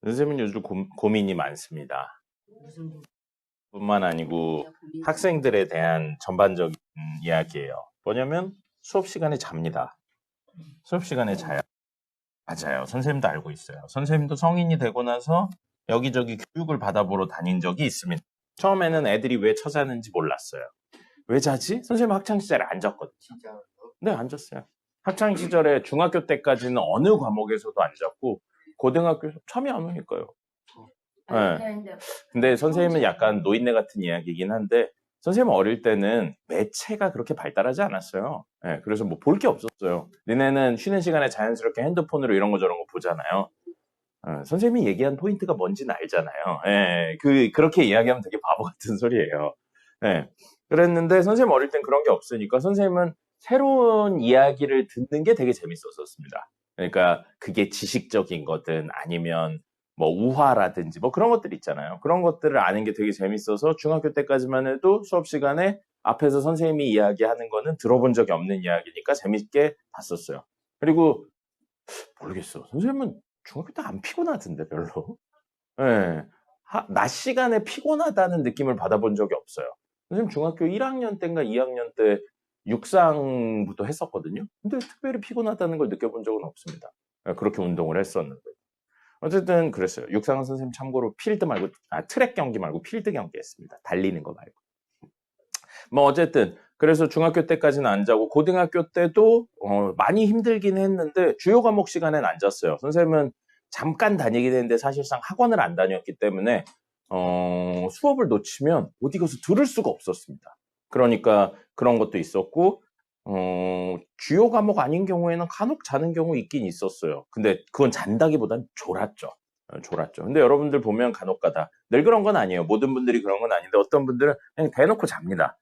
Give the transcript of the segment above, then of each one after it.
선생님은 요즘 고민이 많습니다. 뿐만 아니고 학생들에 대한 전반적인 이야기예요. 뭐냐면 수업 시간에 잡니다. 수업 시간에 자요. 맞아요. 선생님도 알고 있어요. 선생님도 성인이 되고 나서 여기저기 교육을 받아보러 다닌 적이 있습니다. 처음에는 애들이 왜 처자는지 몰랐어요. 왜 자지? 선생님 학창시절에 안 잤거든요. 진짜요? 네, 안 잤어요. 학창시절에 중학교 때까지는 어느 과목에서도 안 잤고 고등학교에서 참이 안 오니까요. 네. 근데 선생님은 약간 노인네 같은 이야기이긴 한데 선생님 어릴 때는 매체가 그렇게 발달하지 않았어요. 네, 그래서 뭐 볼 게 없었어요. 니네는 쉬는 시간에 자연스럽게 핸드폰으로 이런 거 저런 거 보잖아요. 선생님이 얘기한 포인트가 뭔지는 알잖아요. 예, 그렇게 이야기하면 되게 바보 같은 소리예요. 예, 그랬는데 선생님 어릴 땐 그런 게 없으니까 선생님은 새로운 이야기를 듣는 게 되게 재밌었습니다. 그러니까 그게 지식적인 거든 아니면 뭐 우화라든지 뭐 그런 것들 있잖아요. 그런 것들을 아는 게 되게 재밌어서 중학교 때까지만 해도 수업 시간에 앞에서 선생님이 이야기하는 거는 들어본 적이 없는 이야기니까 재밌게 봤었어요. 그리고 모르겠어. 선생님은 중학교 때 안 피곤하던데 별로. 예. 낮 시간에 피곤하다는 느낌을 받아본 적이 없어요. 선생님 중학교 1학년 때인가 2학년 때 육상부터 했었거든요. 근데 특별히 피곤하다는 걸 느껴본 적은 없습니다. 예, 그렇게 운동을 했었는데. 어쨌든 그랬어요. 육상 선생님 참고로 필드 말고 트랙 경기 말고 필드 경기 했습니다. 달리는 거 말고. 뭐 어쨌든 그래서 중학교 때까지는 안 자고 고등학교 때도 많이 힘들긴 했는데 주요 과목 시간엔 안 잤어요. 선생님은 잠깐 다니긴 했는데 사실상 학원을 안 다녔기 때문에 수업을 놓치면 어디 가서 들을 수가 없었습니다. 그러니까 그런 것도 있었고 주요 과목 아닌 경우에는 간혹 자는 경우 있긴 있었어요. 근데 그건 잔다기보단 졸았죠. 졸았죠. 근데 여러분들 보면 간혹가다 늘 그런 건 아니에요. 모든 분들이 그런 건 아닌데 어떤 분들은 그냥 대놓고 잡니다.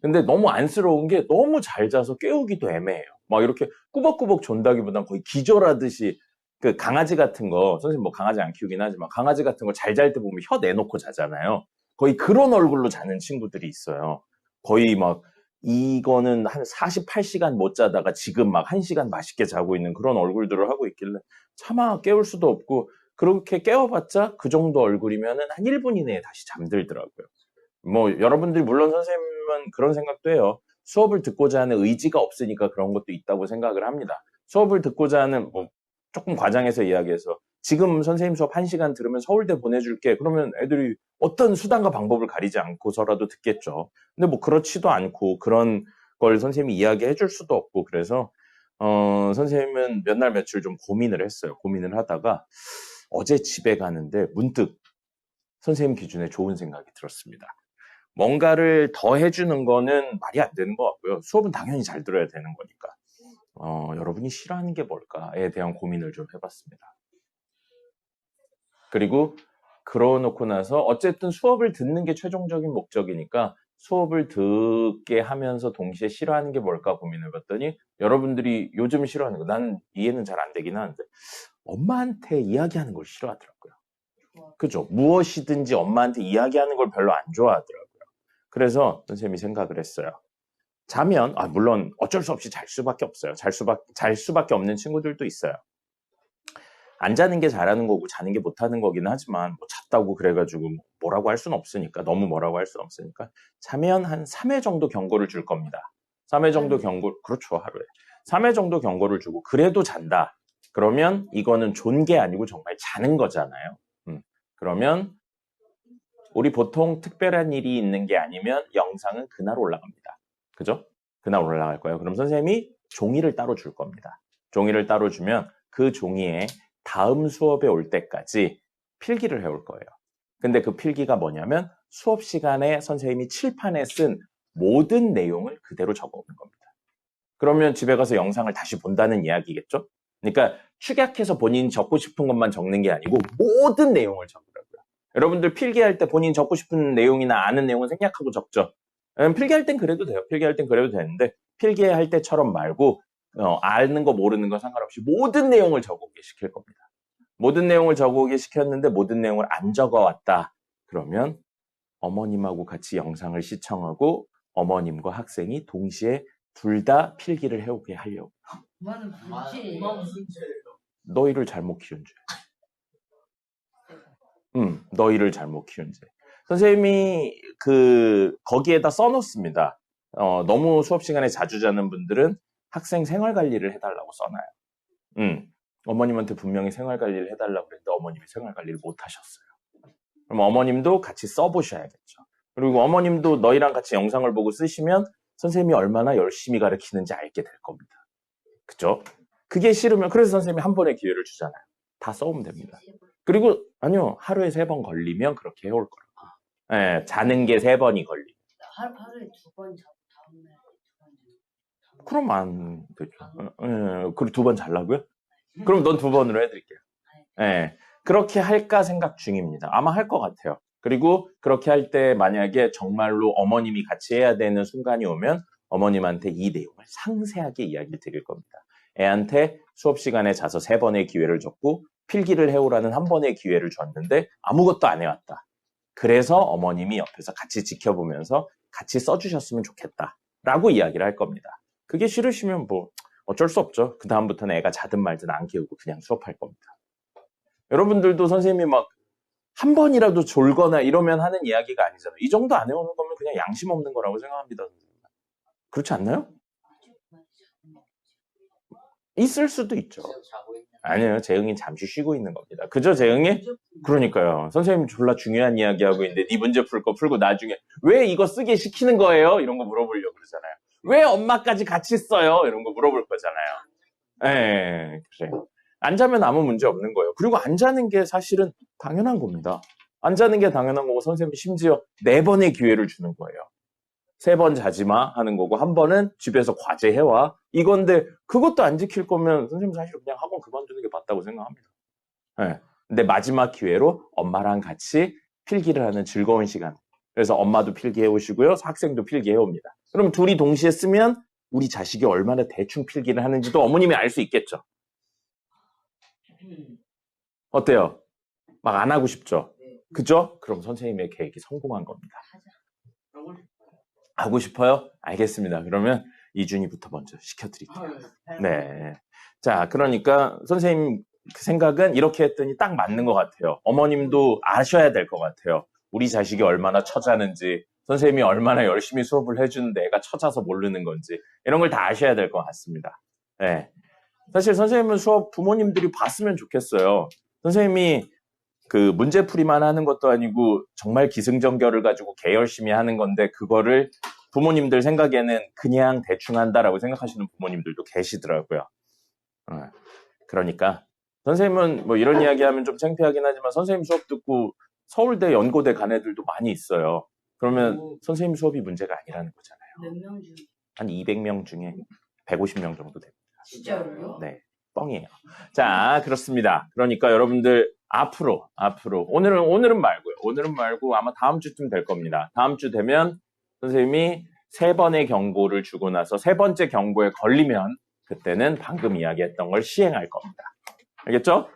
근데 너무 안쓰러운 게 너무 잘 자서 깨우기도 애매해요. 막 이렇게 꾸벅꾸벅 존다기보단 거의 기절하듯이 그 강아지 같은 거, 선생님 뭐 강아지 안 키우긴 하지만 강아지 같은 거 잘 잘 때 보면 혀 내놓고 자잖아요. 거의 그런 얼굴로 자는 친구들이 있어요. 거의 막 이거는 한 48시간 못 자다가 지금 막 1시간 맛있게 자고 있는 그런 얼굴들을 하고 있길래 차마 깨울 수도 없고 그렇게 깨워봤자 그 정도 얼굴이면은 한 1분 이내에 다시 잠들더라고요. 뭐 여러분들이 물론 선생님은 그런 생각도 해요. 수업을 듣고자 하는 의지가 없으니까 그런 것도 있다고 생각을 합니다. 수업을 듣고자 하는 뭐 조금 과장해서 이야기해서 지금 선생님 수업 1시간 들으면 서울대 보내줄게. 그러면 애들이 어떤 수단과 방법을 가리지 않고서라도 듣겠죠. 근데 뭐 그렇지도 않고 그런 걸 선생님이 이야기해 줄 수도 없고 그래서 선생님은 몇 날 며칠 좀 고민을 했어요. 고민을 하다가 어제 집에 가는데 문득 선생님 기준에 좋은 생각이 들었습니다. 뭔가를 더 해주는 거는 말이 안 되는 것 같고요. 수업은 당연히 잘 들어야 되는 거니까. 여러분이 싫어하는 게 뭘까에 대한 고민을 좀 해봤습니다. 그리고 그러놓고 나서 어쨌든 수업을 듣는 게 최종적인 목적이니까 수업을 듣게 하면서 동시에 싫어하는 게 뭘까 고민을 봤더니 여러분들이 요즘 싫어하는 거, 난 이해는 잘 안 되긴 하는데 엄마한테 이야기하는 걸 싫어하더라고요. 그죠? 무엇이든지 엄마한테 이야기하는 걸 별로 안 좋아하더라고요. 그래서 선생님이 생각을 했어요. 자면 물론 어쩔 수 없이 잘 수밖에 없어요. 잘 수밖에 없는 친구들도 있어요. 안 자는 게 잘하는 거고 자는 게 못하는 거긴 하지만 뭐 잤다고 그래가지고 뭐라고 할 수는 없으니까 너무 뭐라고 할 수는 없으니까 자면 한 3회 정도 경고를 줄 겁니다. 3회 정도 그렇죠, 하루에 3회 정도 경고를 주고 그래도 잔다. 그러면 이거는 존 게 아니고 정말 자는 거잖아요. 그러면 우리 보통 특별한 일이 있는 게 아니면 영상은 그날 올라갑니다. 그죠? 그날 올라갈 거예요. 그럼 선생님이 종이를 따로 줄 겁니다. 종이를 따로 주면 그 종이에 다음 수업에 올 때까지 필기를 해올 거예요. 근데 그 필기가 뭐냐면 수업 시간에 선생님이 칠판에 쓴 모든 내용을 그대로 적어오는 겁니다. 그러면 집에 가서 영상을 다시 본다는 이야기겠죠? 그러니까 축약해서 본인이 적고 싶은 것만 적는 게 아니고 모든 내용을 적으라고요. 여러분들 필기할 때 본인 적고 싶은 내용이나 아는 내용은 생략하고 적죠. 필기할 땐 그래도 돼요. 필기할 땐 그래도 되는데 필기할 때처럼 말고 아는 거 모르는 거 상관없이 모든 내용을 적어오게 시킬 겁니다. 모든 내용을 적어오게 시켰는데 모든 내용을 안 적어왔다. 그러면 어머님하고 같이 영상을 시청하고 어머님과 학생이 동시에 둘 다 필기를 해오게 하려고. 엄마는 무슨 죄예요? 너희를 잘못 키운 죄. 너희를 잘못 키운 죄. 선생님이 거기에다 써놓습니다. 너무 수업 시간에 자주 자는 분들은 학생 생활 관리를 해달라고 써놔요. 어머님한테 분명히 생활 관리를 해달라고 그랬는데 어머님이 생활 관리를 못 하셨어요. 그럼 어머님도 같이 써보셔야겠죠. 그리고 어머님도 너희랑 같이 영상을 보고 쓰시면 선생님이 얼마나 열심히 가르치는지 알게 될 겁니다. 그죠? 그게 싫으면 그래서 선생님이 한 번의 기회를 주잖아요. 다 써오면 됩니다. 그리고 아니요, 하루에 3번 걸리면 그렇게 해올 거라고. 예, 자는 게 3번이 걸리면. 하루에 2번 자고 다음날 2번 자고. 그럼 안 되죠. 예, 그리고 2번 잘라고요? 그럼 넌 2번으로 해드릴게요. 예, 그렇게 할까 생각 중입니다. 아마 할 것 같아요. 그리고 그렇게 할 때 만약에 정말로 어머님이 같이 해야 되는 순간이 오면 어머님한테 이 내용을 상세하게 이야기를 드릴 겁니다. 애한테 수업 시간에 자서 3번의 기회를 줬고 필기를 해오라는 1번의 기회를 줬는데 아무것도 안 해왔다. 그래서 어머님이 옆에서 같이 지켜보면서 같이 써주셨으면 좋겠다 라고 이야기를 할 겁니다. 그게 싫으시면 뭐 어쩔 수 없죠. 그 다음부터는 애가 자든 말든 안 키우고 그냥 수업할 겁니다. 여러분들도 선생님이 막 한 번이라도 졸거나 이러면 하는 이야기가 아니잖아요. 이 정도 안 해오는 거면 그냥 양심 없는 거라고 생각합니다. 그렇지 않나요? 있을 수도 있죠. 아니요, 재응이 잠시 쉬고 있는 겁니다. 그죠, 재응이? 그러니까요. 선생님 졸라 중요한 이야기 하고 있는데 네 문제 풀 거 풀고 나중에 왜 이거 쓰게 시키는 거예요? 이런 거 물어보려고 그러잖아요. 왜 엄마까지 같이 써요? 이런 거 물어볼 거잖아요. 예, 그래요. 안 자면 아무 문제 없는 거예요. 그리고 안 자는 게 사실은 당연한 겁니다. 안 자는 게 당연한 거고 선생님이 심지어 4번의 기회를 주는 거예요. 3번 자지 마 하는 거고 1번은 집에서 과제 해와 이건데 그것도 안 지킬 거면 선생님 사실 그냥 학원 그만두는 게 맞다고 생각합니다. 네. 근데 마지막 기회로 엄마랑 같이 필기를 하는 즐거운 시간. 그래서 엄마도 필기해 오시고요. 학생도 필기해 옵니다. 그럼 둘이 동시에 쓰면 우리 자식이 얼마나 대충 필기를 하는지도 어머님이 알 수 있겠죠. 어때요? 막 안 하고 싶죠? 그죠? 그럼 선생님의 계획이 성공한 겁니다. 하고 싶어요? 알겠습니다. 그러면 이준이부터 먼저 시켜드릴게요. 네. 자, 그러니까 선생님 생각은 이렇게 했더니 딱 맞는 것 같아요. 어머님도 아셔야 될 것 같아요. 우리 자식이 얼마나 처자는지, 선생님이 얼마나 열심히 수업을 해주는데 애가 처자서 모르는 건지 이런 걸 다 아셔야 될 것 같습니다. 네. 사실 선생님은 수업 부모님들이 봤으면 좋겠어요. 선생님이 그 문제풀이만 하는 것도 아니고 정말 기승전결을 가지고 개 열심히 하는 건데 그거를 부모님들 생각에는 그냥 대충 한다라고 생각하시는 부모님들도 계시더라고요. 그러니까 선생님은 뭐 이런 이야기하면 좀 창피하긴 하지만 선생님 수업 듣고 서울대, 연고대 간 애들도 많이 있어요. 그러면 선생님 수업이 문제가 아니라는 거잖아요. 몇 명 중? 한 200명 중에 150명 정도 됩니다. 진짜로요? 네, 뻥이에요. 자, 그렇습니다. 그러니까 여러분들 앞으로 오늘은 말고 아마 다음 주쯤 될 겁니다. 다음 주 되면 선생님이 3번의 경고를 주고 나서 3번째 경고에 걸리면 그때는 방금 이야기했던 걸 시행할 겁니다. 알겠죠?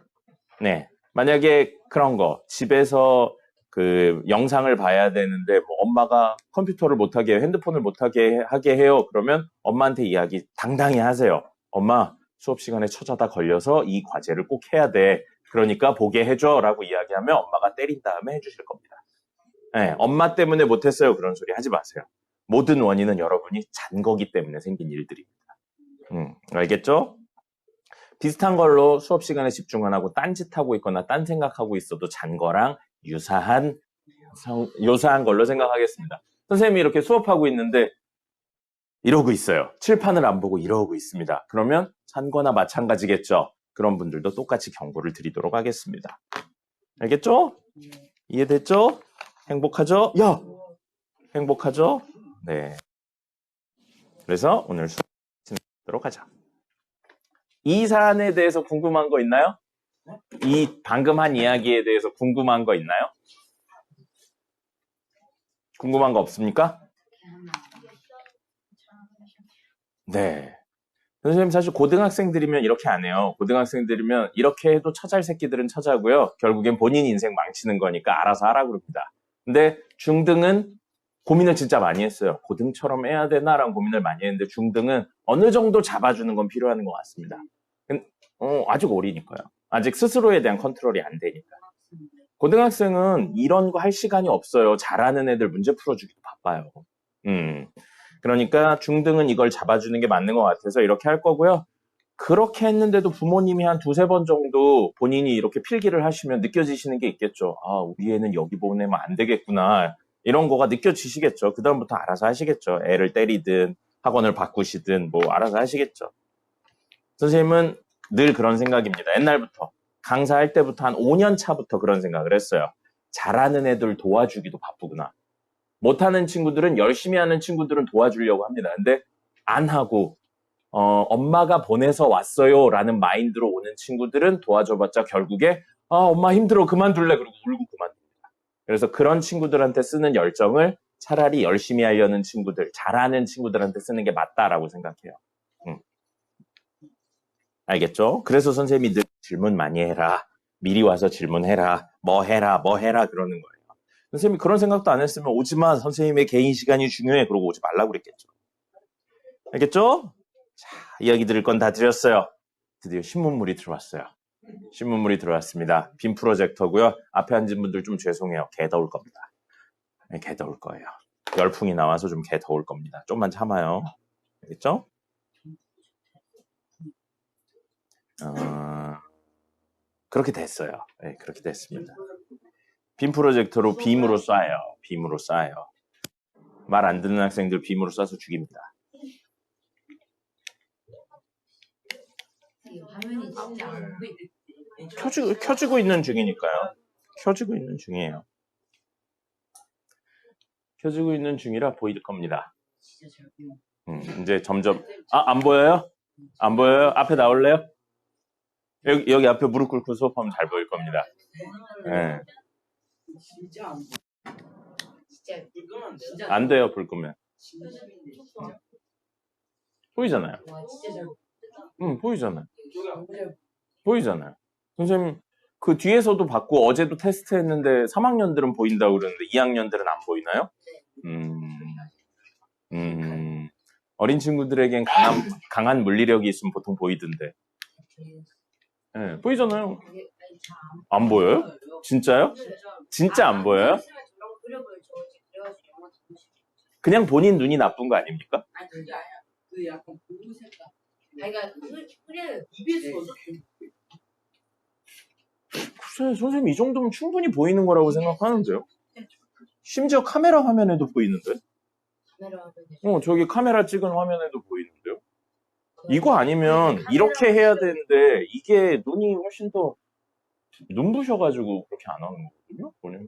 네. 만약에 그런 거 집에서 그 영상을 봐야 되는데 뭐 엄마가 컴퓨터를 못하게 해요, 핸드폰을 못하게 하게 해요. 그러면 엄마한테 이야기 당당히 하세요. 엄마 수업 시간에 처자다 걸려서 이 과제를 꼭 해야 돼. 그러니까 보게 해줘 라고 이야기하면 엄마가 때린 다음에 해주실 겁니다. 네, 엄마 때문에 못했어요. 그런 소리 하지 마세요. 모든 원인은 여러분이 잔 거기 때문에 생긴 일들입니다. 알겠죠? 비슷한 걸로 수업 시간에 집중 안 하고 딴짓하고 있거나 딴 생각하고 있어도 잔 거랑 유사한 걸로 생각하겠습니다. 선생님이 이렇게 수업하고 있는데 이러고 있어요. 칠판을 안 보고 이러고 있습니다. 그러면 잔 거나 마찬가지겠죠? 그런 분들도 똑같이 경고를 드리도록 하겠습니다. 알겠죠? 이해됐죠? 행복하죠? 야! 행복하죠? 네. 그래서 오늘 수업 진행하도록 하자. 이 사안에 대해서 궁금한 거 있나요? 이 방금 한 이야기에 대해서 궁금한 거 있나요? 궁금한 거 없습니까? 네. 선생님 사실 고등학생들이면 이렇게 안 해요. 고등학생들이면 이렇게 해도 처잘 새끼들은 처자고요. 결국엔 본인 인생 망치는 거니까 알아서 하라고 그럽니다. 근데 중등은 고민을 진짜 많이 했어요. 고등처럼 해야 되나라는 고민을 많이 했는데 중등은 어느 정도 잡아주는 건 필요한 것 같습니다. 아직 어리니까요. 아직 스스로에 대한 컨트롤이 안 되니까. 고등학생은 이런 거 할 시간이 없어요. 잘하는 애들 문제 풀어주기도 바빠요. 그러니까 중등은 이걸 잡아주는 게 맞는 것 같아서 이렇게 할 거고요. 그렇게 했는데도 부모님이 한 두세 번 정도 본인이 이렇게 필기를 하시면 느껴지시는 게 있겠죠. 아, 우리 애는 여기 보내면 안 되겠구나. 이런 거가 느껴지시겠죠. 그다음부터 알아서 하시겠죠. 애를 때리든 학원을 바꾸시든 뭐 알아서 하시겠죠. 선생님은 늘 그런 생각입니다. 옛날부터. 강사할 때부터 한 5년 차부터 그런 생각을 했어요. 잘하는 애들 도와주기도 바쁘구나. 못하는 친구들은 열심히 하는 친구들은 도와주려고 합니다. 근데 안 하고 엄마가 보내서 왔어요 라는 마인드로 오는 친구들은 도와줘봤자 결국에 엄마 힘들어 그만둘래 그러고 울고 그만둡니다. 그래서 그런 친구들한테 쓰는 열정을 차라리 열심히 하려는 친구들, 잘하는 친구들한테 쓰는 게 맞다라고 생각해요. 알겠죠? 그래서 선생님이 늘 질문 많이 해라. 미리 와서 질문해라. 뭐 해라 그러는 거예요. 선생님이 그런 생각도 안 했으면 오지마. 선생님의 개인 시간이 중요해. 그러고 오지 말라고 그랬겠죠. 알겠죠? 자, 이야기 들을 건 다 드렸어요. 드디어 신문물이 들어왔어요. 신문물이 들어왔습니다. 빔 프로젝터고요. 앞에 앉은 분들 좀 죄송해요. 개 더울 겁니다. 네, 개 더울 거예요. 열풍이 나와서 좀 개 더울 겁니다. 좀만 참아요. 알겠죠? 그렇게 됐어요. 네, 그렇게 됐습니다. 빔 프로젝터로 빔으로 쏴요. 빔으로 쏴요. 말 안 듣는 학생들 빔으로 쏴서 죽입니다. 화면이 진짜 안 보이는데. 켜지고 있는 중이니까요. 켜지고 있는 중이에요. 켜지고 있는 중이라 보일 겁니다. 진짜 잘 보여. 이제 점점 안 보여요? 안 보여요? 앞에 나올래요? 여기 앞에 무릎 꿇고 수업하면 잘 보일 겁니다. 네. 진짜 안 보여. 진짜 불 끄면 안 돼요? 안 돼요, 불 끄면. 보이잖아요. 와 진짜 잘 보여. 보이잖아요. 보이잖아요. 선생님, 그 뒤에서도 봤고, 어제도 테스트 했는데 3학년들은 보인다고 그러는데 2학년들은 안 보이나요? 어린 친구들에겐 강한 물리력이 있으면 보통 보이던데. 네, 보이잖아요. 안 보여요? 진짜요? 진짜 안 보여요? 그냥 본인 눈이 나쁜 거 아닙니까? 아니 그게 아니야. 그 약간 블루 색깔. 그러니까 그래 입에서 글쎄, 선생님 이 정도면 충분히 보이는 거라고 생각하는데요. 심지어 카메라 화면에도 보이는데? 카메라 화면에. 저기 카메라 찍은 화면에도 보이는데요. 이거 아니면 이렇게 해야 되는데 이게 눈이 훨씬 더 눈부셔가지고 그렇게 안 하는 거거든요. 보내면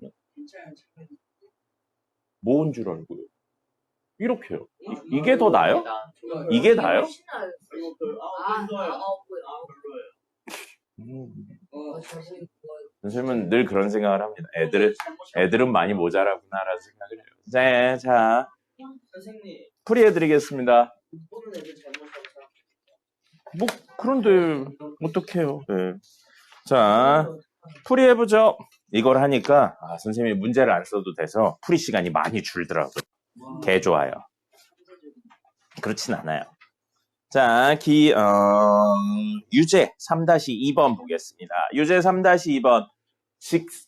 뭐인 줄 알고요. 이렇게요. 이게 더 나아요? 이게 나아요? 선생님은 늘 그런 생각을 합니다. 애들은 많이 모자라구나라는 생각을 해요. 네, 자, 풀이해드리겠습니다. 뭐 그런데 어떡해요. 네. 자, 풀이해보죠. 이걸 하니까 선생님이 문제를 안 써도 돼서 풀이 시간이 많이 줄더라고요. 개 좋아요. 그렇진 않아요. 자, 유제 3-2번 보겠습니다. 유제 3-2번.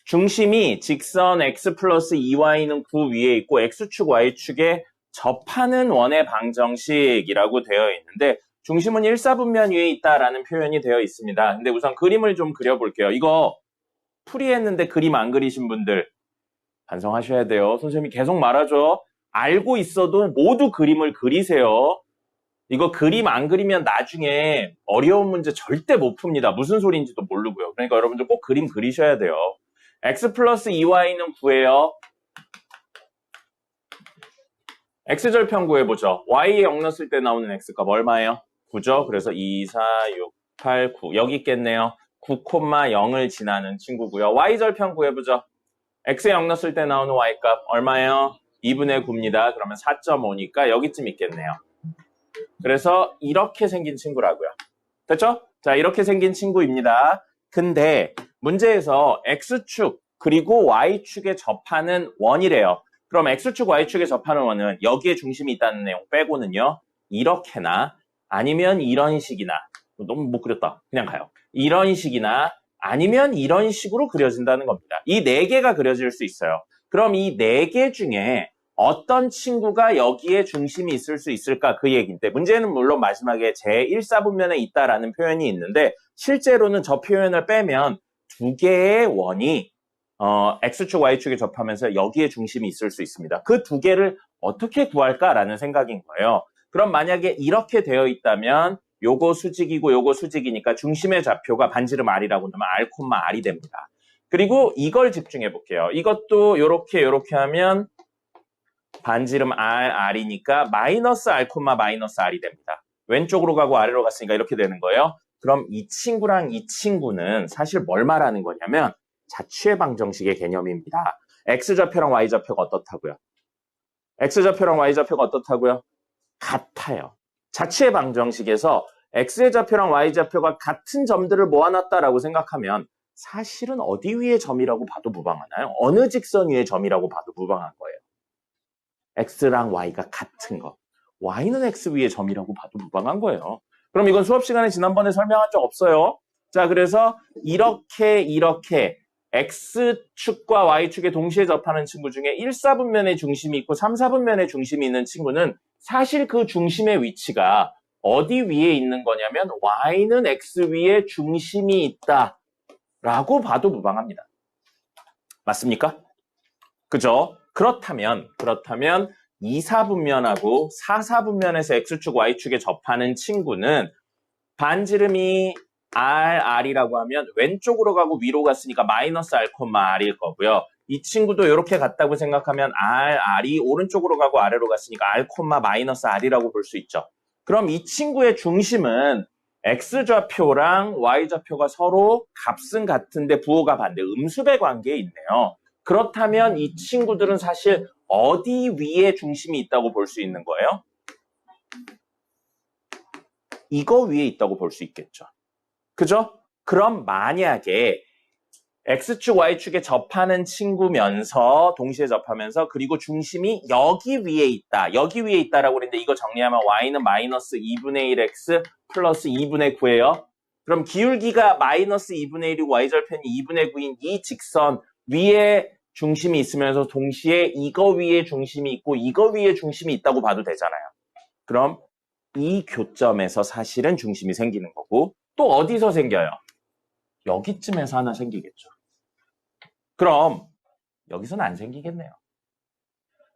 중심이 직선 x 플러스 2y는 9 위에 있고 x축 y축에 접하는 원의 방정식이라고 되어 있는데 중심은 1사분면 위에 있다라는 표현이 되어 있습니다. 근데 우선 그림을 좀 그려볼게요. 이거 풀이했는데 그림 안 그리신 분들 반성하셔야 돼요. 선생님이 계속 말하죠. 알고 있어도 모두 그림을 그리세요. 이거 그림 안 그리면 나중에 어려운 문제 절대 못 풉니다. 무슨 소리인지도 모르고요. 그러니까 여러분들 꼭 그림 그리셔야 돼요. x 플러스 2y는 9예요. x절편 구해보죠. y에 0 넣었을 때 나오는 x값 얼마예요? 9죠? 그래서 2, 4, 6, 8, 9 여기 있겠네요. 9,0을 지나는 친구고요. y절편 구해보죠. x에 0 넣었을 때 나오는 y값 얼마예요? 2분의 9입니다. 그러면 4.5니까 여기쯤 있겠네요. 그래서 이렇게 생긴 친구라고요. 됐죠? 자, 이렇게 생긴 친구입니다. 근데 문제에서 x축 그리고 y축에 접하는 원이래요. 그럼 x축, y축에 접하는 원은 여기에 중심이 있다는 내용 빼고는요. 이렇게나 아니면 이런 식이나 너무 못 그렸다. 그냥 가요. 이런 식이나 아니면 이런 식으로 그려진다는 겁니다. 이 4개가 그려질 수 있어요. 그럼 이 4개 중에 어떤 친구가 여기에 중심이 있을 수 있을까 그 얘기인데 문제는 물론 마지막에 제1사분면에 있다라는 표현이 있는데 실제로는 저 표현을 빼면 2개의 원이 X축, Y축에 접하면서 여기에 중심이 있을 수 있습니다. 그 2개를 어떻게 구할까라는 생각인 거예요. 그럼 만약에 이렇게 되어 있다면 요거 수직이고 요거 수직이니까 중심의 좌표가 반지름 R이라고 하면 R, R이 됩니다. 그리고 이걸 집중해 볼게요. 이것도 요렇게 하면 반지름 R이니까 마이너스 R, 마이너스 R이 됩니다. 왼쪽으로 가고 아래로 갔으니까 이렇게 되는 거예요. 그럼 이 친구랑 이 친구는 사실 뭘 말하는 거냐면 자취의 방정식의 개념입니다. X좌표랑 Y좌표가 어떻다고요? X좌표랑 Y좌표가 어떻다고요? 같아요. 자취의 방정식에서 X의 좌표랑 Y 좌표가 같은 점들을 모아놨다라고 생각하면 사실은 어디 위의 점이라고 봐도 무방하나요? 어느 직선 위의 점이라고 봐도 무방한 거예요. X랑 Y가 같은 거. Y는 X 위의 점이라고 봐도 무방한 거예요. 그럼 이건 수업 시간에 지난번에 설명한 적 없어요. 자, 그래서 이렇게 X축과 Y축에 동시에 접하는 친구 중에 1사분면의 중심이 있고 3사분면의 중심이 있는 친구는 사실 그 중심의 위치가 어디 위에 있는 거냐면 Y는 X 위에 중심이 있다라고 봐도 무방합니다. 맞습니까? 그죠? 그렇다면 2사분면하고 4사분면에서 X축, Y축에 접하는 친구는 반지름이 R이라고 하면 왼쪽으로 가고 위로 갔으니까 마이너스 R, R일 거고요. 이 친구도 이렇게 갔다고 생각하면 R이 오른쪽으로 가고 아래로 갔으니까 R, 마이너스 R이라고 볼 수 있죠. 그럼 이 친구의 중심은 X좌표랑 Y좌표가 서로 값은 같은데 부호가 반대, 음수배 관계에 있네요. 그렇다면 이 친구들은 사실 어디 위에 중심이 있다고 볼 수 있는 거예요? 이거 위에 있다고 볼 수 있겠죠. 그죠? 그럼 만약에 X축, Y축에 접하는 친구면서 동시에 접하면서 그리고 중심이 여기 위에 있다. 여기 위에 있다라고 그랬는데 이거 정리하면 Y는 마이너스 2분의 1X 플러스 2분의 9예요. 그럼 기울기가 마이너스 2분의 1이고 Y절편이 2분의 9인 이 직선 위에 중심이 있으면서 동시에 이거 위에 중심이 있고 이거 위에 중심이 있다고 봐도 되잖아요. 그럼 이 교점에서 사실은 중심이 생기는 거고 또 어디서 생겨요? 여기쯤에서 하나 생기겠죠. 그럼 여기서는 안 생기겠네요.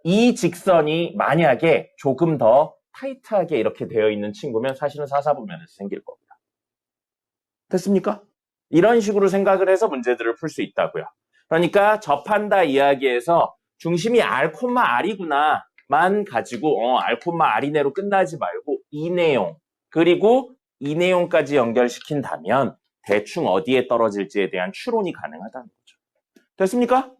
이 직선이 만약에 조금 더 타이트하게 이렇게 되어 있는 친구면 사실은 4사분면에서 생길 겁니다. 됐습니까? 이런 식으로 생각을 해서 문제들을 풀 수 있다고요. 그러니까 접한다 이야기에서 중심이 R, R이구나 만 가지고 R, R이네로 끝나지 말고 이 내용 그리고 이 내용까지 연결시킨다면 대충 어디에 떨어질지에 대한 추론이 가능하다는 거죠. 됐습니까?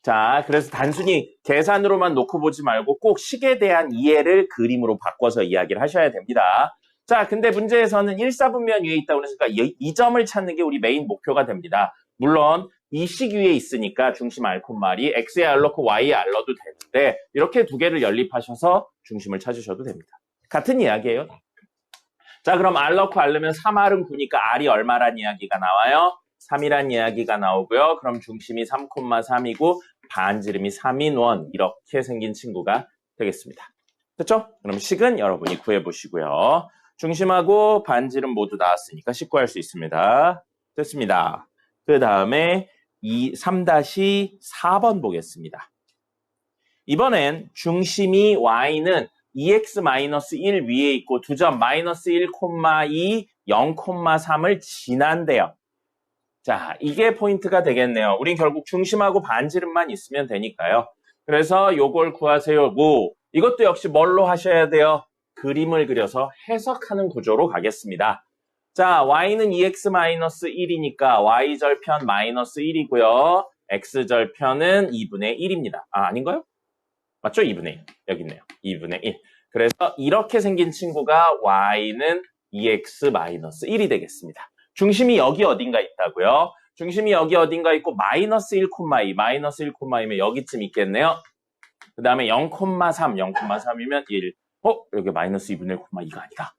자, 그래서 단순히 계산으로만 놓고 보지 말고 꼭 식에 대한 이해를 그림으로 바꿔서 이야기를 하셔야 됩니다. 자, 근데 문제에서는 1사분면 위에 있다고 그러니까 이 점을 찾는 게 우리 메인 목표가 됩니다. 물론 이 식 위에 있으니까 중심 R, R이 X에 R 넣고 Y에 R 넣어도 되는데 이렇게 두 개를 연립하셔서 중심을 찾으셔도 됩니다. 같은 이야기예요. 자, 그럼 R 넣고 R 넣으면 3R은 9니까 R이 얼마란 이야기가 나와요? 3이란 이야기가 나오고요. 그럼 중심이 3,3이고 반지름이 3인 원 이렇게 생긴 친구가 되겠습니다. 됐죠? 그럼 식은 여러분이 구해보시고요. 중심하고 반지름 모두 나왔으니까 식 구할 수 있습니다. 됐습니다. 그 다음에 3-4번 보겠습니다. 이번엔 중심이 Y는 2x-1 위에 있고 두 점 마이너스 1, 2, 0, 3을 지난대요. 자, 이게 포인트가 되겠네요. 우린 결국 중심하고 반지름만 있으면 되니까요. 그래서 요걸 구하세요. 이것도 역시 뭘로 하셔야 돼요? 그림을 그려서 해석하는 구조로 가겠습니다. 자, y는 2x-1이니까 y절편 마이너스 1이고요. x절편은 2분의 1입니다. 아닌가요? 맞죠? 2분의 1. 여기 있네요. 2분의 1. 그래서 이렇게 생긴 친구가 y는 2x-1이 되겠습니다. 중심이 여기 어딘가 있다고요. 중심이 여기 어딘가 있고 마이너스 1,2, 마이너스 1,2면 여기쯤 있겠네요. 그 다음에 0,3, 0,3이면 1. 여기 마이너스 2분의 1,2가 아니다.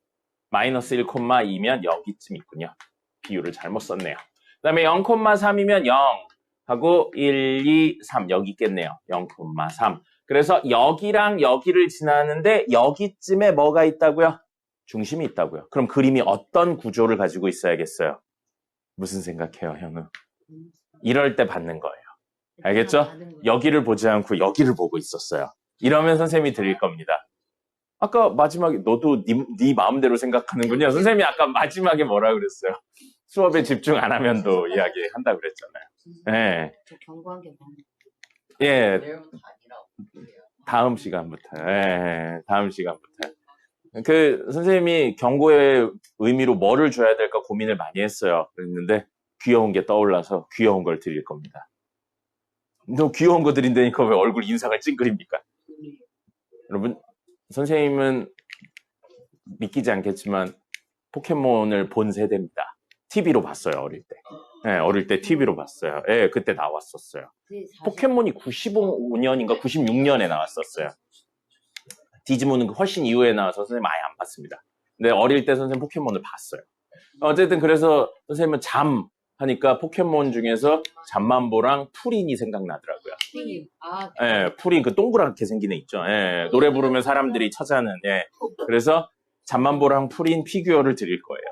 마이너스 1,2면 여기쯤 있군요. 비율을 잘못 썼네요. 그다음에 0,3이면 0 하고 1, 2, 3 여기 있겠네요. 0,3. 그래서 여기랑 여기를 지나는데 여기쯤에 뭐가 있다고요? 중심이 있다고요. 그럼 그림이 어떤 구조를 가지고 있어야겠어요? 무슨 생각해요, 현우? 이럴 때 받는 거예요. 알겠죠? 여기를 보지 않고 여기를 보고 있었어요. 이러면 선생님이 드릴 겁니다. 아까 마지막에 너도 네 마음대로 생각하는군요. 선생님이 아까 마지막에 뭐라 그랬어요? 수업에 집중 안 하면도 이야기한다 그랬잖아요. 예. 저 경고한 게 많아요. 예. 다음 시간부터. 예. 다음 시간부터. 그 선생님이 경고의 의미로 뭐를 줘야 될까 고민을 많이 했어요. 그랬는데 귀여운 게 떠올라서 귀여운 걸 드릴 겁니다. 너 귀여운 거 드린다니까 왜 얼굴 인상을 찡그립니까? 여러분, 선생님은 믿기지 않겠지만 포켓몬을 본 세대입니다. TV로 봤어요, 어릴 때. 네, 어릴 때 TV로 봤어요. 네, 그때 나왔었어요. 포켓몬이 95년인가 96년에 나왔었어요. 디지몬은 훨씬 이후에 나와서 선생님 아예 안 봤습니다. 근데 어릴 때 선생님 포켓몬을 봤어요. 어쨌든 그래서 선생님은 잠 하니까 포켓몬 중에서 잠만보랑 푸린이 생각나더라고요. 푸린. 아, 예, 푸린 그 동그랗게 생긴 애 있죠. 예, 노래 부르면 사람들이 찾아는. 예. 그래서 잠만보랑 푸린 피규어를 드릴 거예요.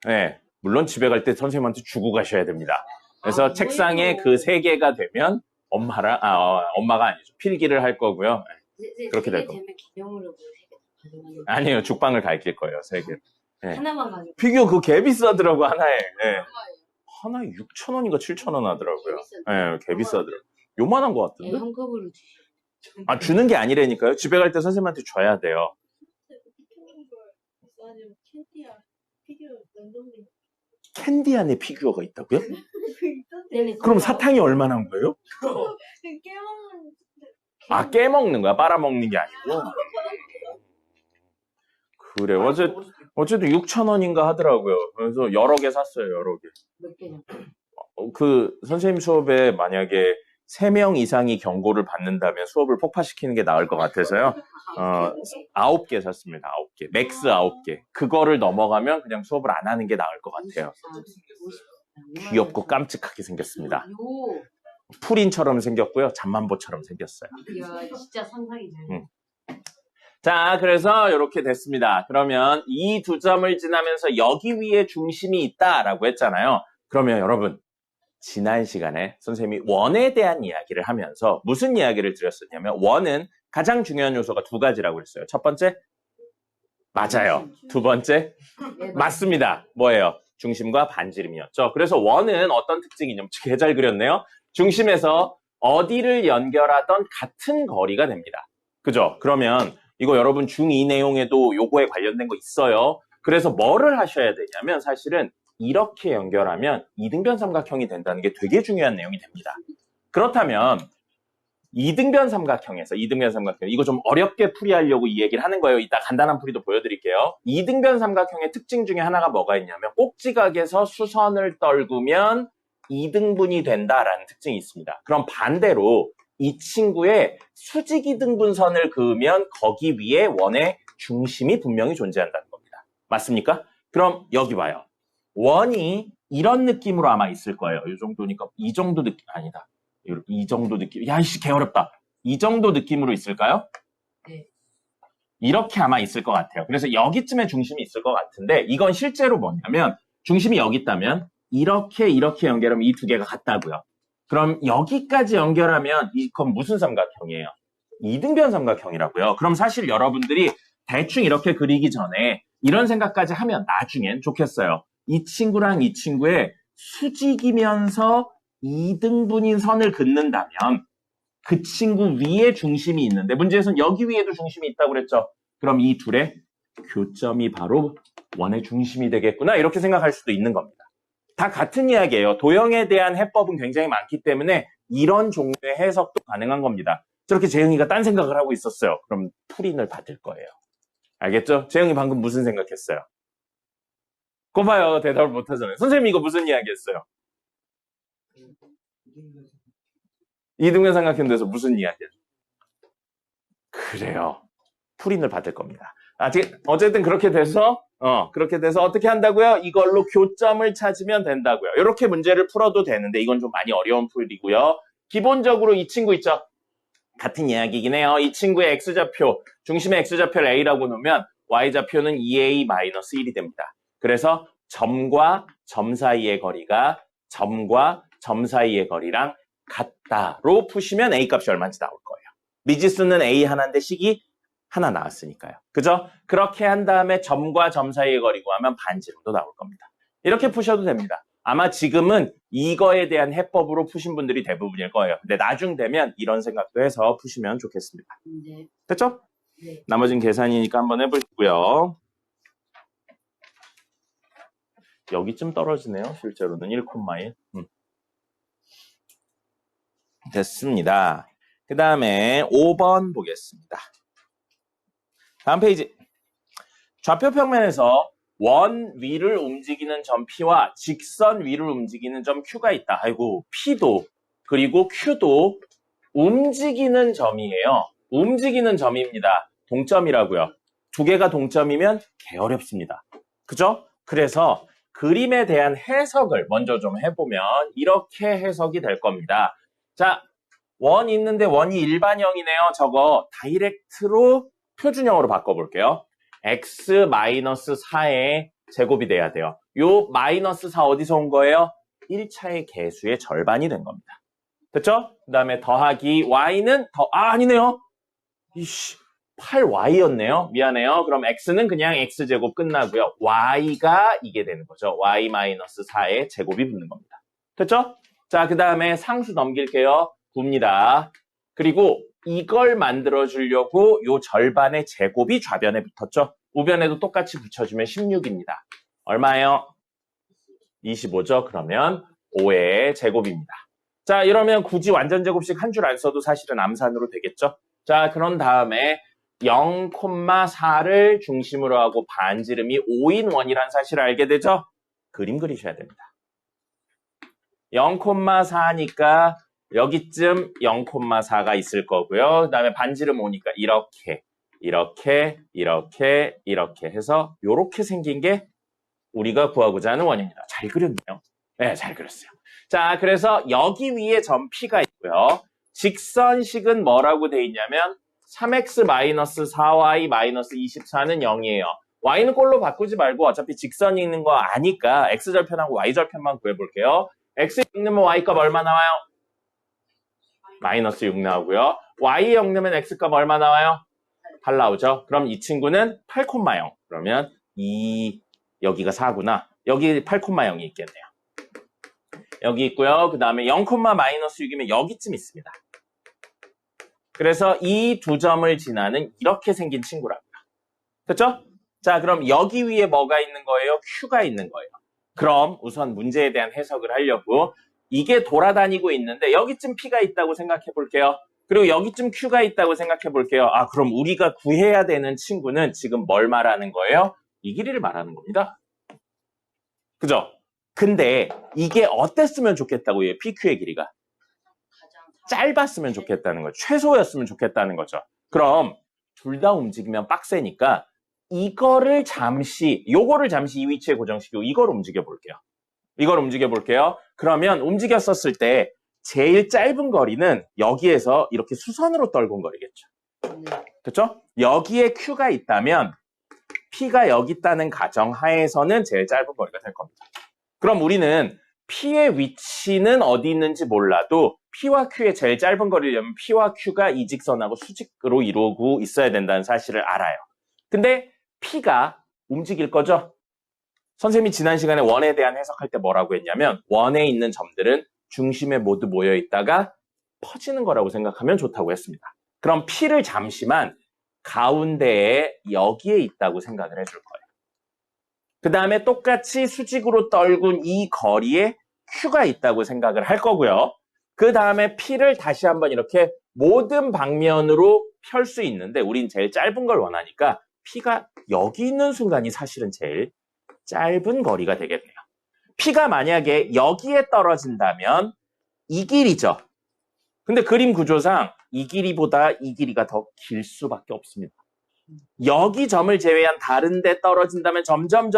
예, 물론 집에 갈 때 선생님한테 주고 가셔야 됩니다. 그래서 책상에 그 3개가 되면 엄마가 아니죠. 필기를 할 거고요. 그렇게 될 겁니다. 기념으로 아니요, 죽방을 가르칠 거예요, 3개. 예. 하나만 가지고. 피규어 그거 개 비싸더라고, 하나에. 예. 하나에 6,000원인가 7,000원 하더라고요. 예, 개 비싸더라고요. 요만한 것 같은데? 현금으로 주시죠. 아, 주는 게 아니라니까요. 집에 갈 때 선생님한테 줘야 돼요. 캔디 안에 피규어가 있다고요? 그럼 사탕이 얼마나 한 거예요? 아, 깨먹는 거야? 빨아먹는 게 아니고? 그래. 어쨌든 6,000원인가 하더라고요. 그래서 여러 개 샀어요, 여러 개. 몇 개냐? 그, 선생님 수업에 만약에 3명 이상이 경고를 받는다면 수업을 폭파시키는 게 나을 것 같아서요. 9개 샀습니다, 9개. 맥스 9개. 그거를 넘어가면 그냥 수업을 안 하는 게 나을 것 같아요. 귀엽고 깜찍하게 생겼습니다. 푸린처럼 생겼고요. 잠만보처럼 생겼어요. 이야, 진짜 상상이 돼요. 자, 그래서 이렇게 됐습니다. 그러면 이 2점을 지나면서 여기 위에 중심이 있다라고 했잖아요. 그러면 여러분, 지난 시간에 선생님이 원에 대한 이야기를 하면서 무슨 이야기를 드렸었냐면 원은 가장 중요한 요소가 2가지라고 그랬어요. 첫 번째, 맞아요. 2번째, 맞습니다. 뭐예요? 중심과 반지름이었죠. 그래서 원은 어떤 특징이냐면 개 잘 그렸네요. 중심에서 어디를 연결하던 같은 거리가 됩니다. 그죠? 그러면 이거 여러분 중2 내용에도 요거에 관련된 거 있어요. 그래서 뭐를 하셔야 되냐면 사실은 이렇게 연결하면 이등변 삼각형이 된다는 게 되게 중요한 내용이 됩니다. 그렇다면 이등변 삼각형 이거 좀 어렵게 풀이하려고 이 얘기를 하는 거예요. 이따 간단한 풀이도 보여드릴게요. 이등변 삼각형의 특징 중에 하나가 뭐가 있냐면 꼭지각에서 수선을 떨구면 이등분이 된다라는 특징이 있습니다. 그럼 반대로 이 친구의 수직이등분선을 그으면 거기 위에 원의 중심이 분명히 존재한다는 겁니다. 맞습니까? 그럼 여기 봐요. 원이 이런 느낌으로 아마 있을 거예요. 이 정도니까 이 정도 느낌 아니다. 이 정도 느낌. 야, 이씨 개 어렵다. 이 정도 느낌으로 있을까요? 네. 이렇게 아마 있을 것 같아요. 그래서 여기쯤에 중심이 있을 것 같은데 이건 실제로 뭐냐면 중심이 여기 있다면 이렇게 연결하면 이 2개가 같다고요. 그럼 여기까지 연결하면 이건 무슨 삼각형이에요? 이등변 삼각형이라고요. 그럼 사실 여러분들이 대충 이렇게 그리기 전에 이런 생각까지 하면 나중엔 좋겠어요. 이 친구랑 이 친구의 수직이면서 이등분인 선을 긋는다면 그 친구 위에 중심이 있는데 문제에서는 여기 위에도 중심이 있다고 그랬죠. 그럼 이 둘의 교점이 바로 원의 중심이 되겠구나 이렇게 생각할 수도 있는 겁니다. 다 같은 이야기예요. 도형에 대한 해법은 굉장히 많기 때문에 이런 종류의 해석도 가능한 겁니다. 저렇게 재영이가 딴 생각을 하고 있었어요. 그럼 풀인을 받을 거예요. 알겠죠? 재영이 방금 무슨 생각했어요? 그거 봐요. 대답을 못하잖아요. 선생님 이거 무슨 이야기 했어요? 이등변 삼각형에서 무슨 이야기예요? 그래요. 풀인을 받을 겁니다. 어쨌든 그렇게 돼서 어떻게 한다고요? 이걸로 교점을 찾으면 된다고요. 이렇게 문제를 풀어도 되는데 이건 좀 많이 어려운 풀이고요. 기본적으로 이 친구 있죠? 같은 이야기이긴 해요. 이 친구의 x좌표, 중심의 x좌표를 a라고 놓으면 y좌표는 2a-1이 됩니다. 그래서 점과 점 사이의 거리가 점과 점 사이의 거리랑 같다로 푸시면 a 값이 얼마인지 나올 거예요. 미지수는 a 하나인데 식이 하나 나왔으니까요. 그죠? 그렇게 한 다음에 점과 점 사이의 거리 구하면 반지름도 나올 겁니다. 이렇게 푸셔도 됩니다. 아마 지금은 이거에 대한 해법으로 푸신 분들이 대부분일 거예요. 근데 나중 되면 이런 생각도 해서 푸시면 좋겠습니다. 네. 됐죠? 네. 나머지는 계산이니까 한번 해보시고요. 여기쯤 떨어지네요. 실제로는 1,1. 됐습니다. 그 다음에 5번 보겠습니다. 다음 페이지. 좌표 평면에서 원 위를 움직이는 점 P와 직선 위를 움직이는 점 Q가 있다. 아이고, P도 그리고 Q도 움직이는 점이에요. 움직이는 점입니다. 동점이라고요. 두 개가 동점이면 개 어렵습니다. 그죠? 그래서 그림에 대한 해석을 먼저 좀 해보면 이렇게 해석이 될 겁니다. 자, 원 있는데 원이 일반형이네요. 저거 다이렉트로 표준형으로 바꿔볼게요. x-4의 제곱이 돼야 돼요. 요 -4 어디서 온 거예요? 1차의 개수의 절반이 된 겁니다. 됐죠? 그 다음에 더하기 y는 아니네요. 8y였네요. 미안해요. 그럼 x는 그냥 x제곱 끝나고요. y가 이게 되는 거죠. y-4의 제곱이 붙는 겁니다. 됐죠? 자, 그 다음에 상수 넘길게요. 9입니다. 그리고 이걸 만들어주려고 요 절반의 제곱이 좌변에 붙었죠. 우변에도 똑같이 붙여주면 16입니다. 얼마예요? 25죠. 그러면 5의 제곱입니다. 자, 이러면 굳이 완전 제곱식 한 줄 안 써도 사실은 암산으로 되겠죠. 자, 그런 다음에 0,4를 중심으로 하고 반지름이 5인 원이라는 사실을 알게 되죠. 그림 그리셔야 됩니다. 0,4니까 여기쯤 0,4가 있을 거고요. 그 다음에 반지름 오니까 이렇게 해서 이렇게 생긴 게 우리가 구하고자 하는 원입니다. 잘 그렸네요. 네, 잘 그렸어요. 자, 그래서 여기 위에 점 P가 있고요. 직선식은 뭐라고 돼 있냐면 3x-4y-24는 0이에요. y는 꼴로 바꾸지 말고 어차피 직선이 있는 거 아니까 x절편하고 y절편만 구해볼게요. x 6 넣으면 y값 얼마 나와요? -6 나오고요. y 0 넣으면 x값 얼마 나와요? 8 나오죠. 그럼 이 친구는 8,0. 그러면 여기가 4구나. 여기 8,0이 있겠네요. 여기 있고요. 그 다음에 0,-6이면 여기쯤 있습니다. 그래서 이 두 점을 지나는 이렇게 생긴 친구랍니다. 됐죠? 자, 그럼 여기 위에 뭐가 있는 거예요? Q가 있는 거예요. 그럼 우선 문제에 대한 해석을 하려고 이게 돌아다니고 있는데 여기쯤 P가 있다고 생각해 볼게요. 그리고 여기쯤 Q가 있다고 생각해 볼게요. 아, 그럼 우리가 구해야 되는 친구는 지금 뭘 말하는 거예요? 이 길이를 말하는 겁니다. 그죠? 근데 이게 어땠으면 좋겠다고요? PQ의 길이가 짧았으면 좋겠다는 거죠. 최소였으면 좋겠다는 거죠. 그럼 둘 다 움직이면 빡세니까 요거를 잠시 이 위치에 고정시키고 이걸 움직여 볼게요. 그러면 움직였었을 때 제일 짧은 거리는 여기에서 이렇게 수선으로 떨군 거리겠죠. 그렇죠? 여기에 Q가 있다면 P가 여기 있다는 가정 하에서는 제일 짧은 거리가 될 겁니다. 그럼 우리는 P의 위치는 어디 있는지 몰라도 P와 Q의 제일 짧은 거리려면 P와 Q가 이 직선하고 수직으로 이루고 있어야 된다는 사실을 알아요. 근데 P가 움직일 거죠? 선생님이 지난 시간에 원에 대한 해석할 때 뭐라고 했냐면 원에 있는 점들은 중심에 모두 모여 있다가 퍼지는 거라고 생각하면 좋다고 했습니다. 그럼 P를 잠시만 가운데에 여기에 있다고 생각을 해줄 거예요. 그 다음에 똑같이 수직으로 떨군 이 거리에 Q가 있다고 생각을 할 거고요. 그 다음에 P를 다시 한번 이렇게 모든 방면으로 펼 수 있는데 우린 제일 짧은 걸 원하니까 P가 여기 있는 순간이 사실은 제일 짧은 거리가 되겠네요. P가 만약에 여기에 떨어진다면 이 길이죠. 근데 그림 구조상 이 길이보다 이 길이가 더 길 수밖에 없습니다. 여기 점을 제외한 다른 데 떨어진다면 점점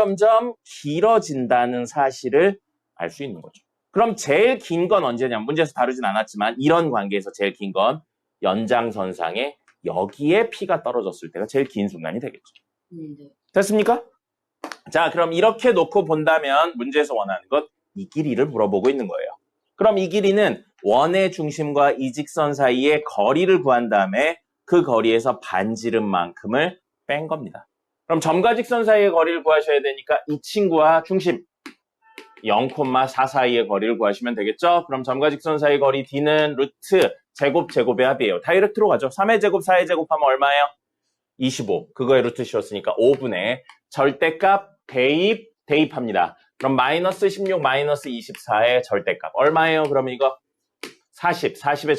길어진다는 사실을 알 수 있는 거죠. 그럼 제일 긴 건 언제냐? 문제에서 다루진 않았지만 이런 관계에서 제일 긴 건 연장선상에 여기에 P가 떨어졌을 때가 제일 긴 순간이 되겠죠. 네. 됐습니까? 자, 그럼 이렇게 놓고 본다면 문제에서 원하는 것 이 길이를 물어보고 있는 거예요. 그럼 이 길이는 원의 중심과 이 직선 사이의 거리를 구한 다음에 그 거리에서 반지름만큼을 뺀 겁니다. 그럼 점과 직선 사이의 거리를 구하셔야 되니까 이 친구와 중심 0,4 사이의 거리를 구하시면 되겠죠? 그럼 점과 직선 사이의 거리 D는 루트 제곱의 합이에요. 다이렉트로 가죠. 3의 제곱, 4의 제곱하면 얼마예요? 25. 그거에 루트 씌웠으니까 5분의 절대값 대입합니다. 그럼 마이너스 16, 마이너스 24의 절대값. 얼마예요? 그럼 이거 40의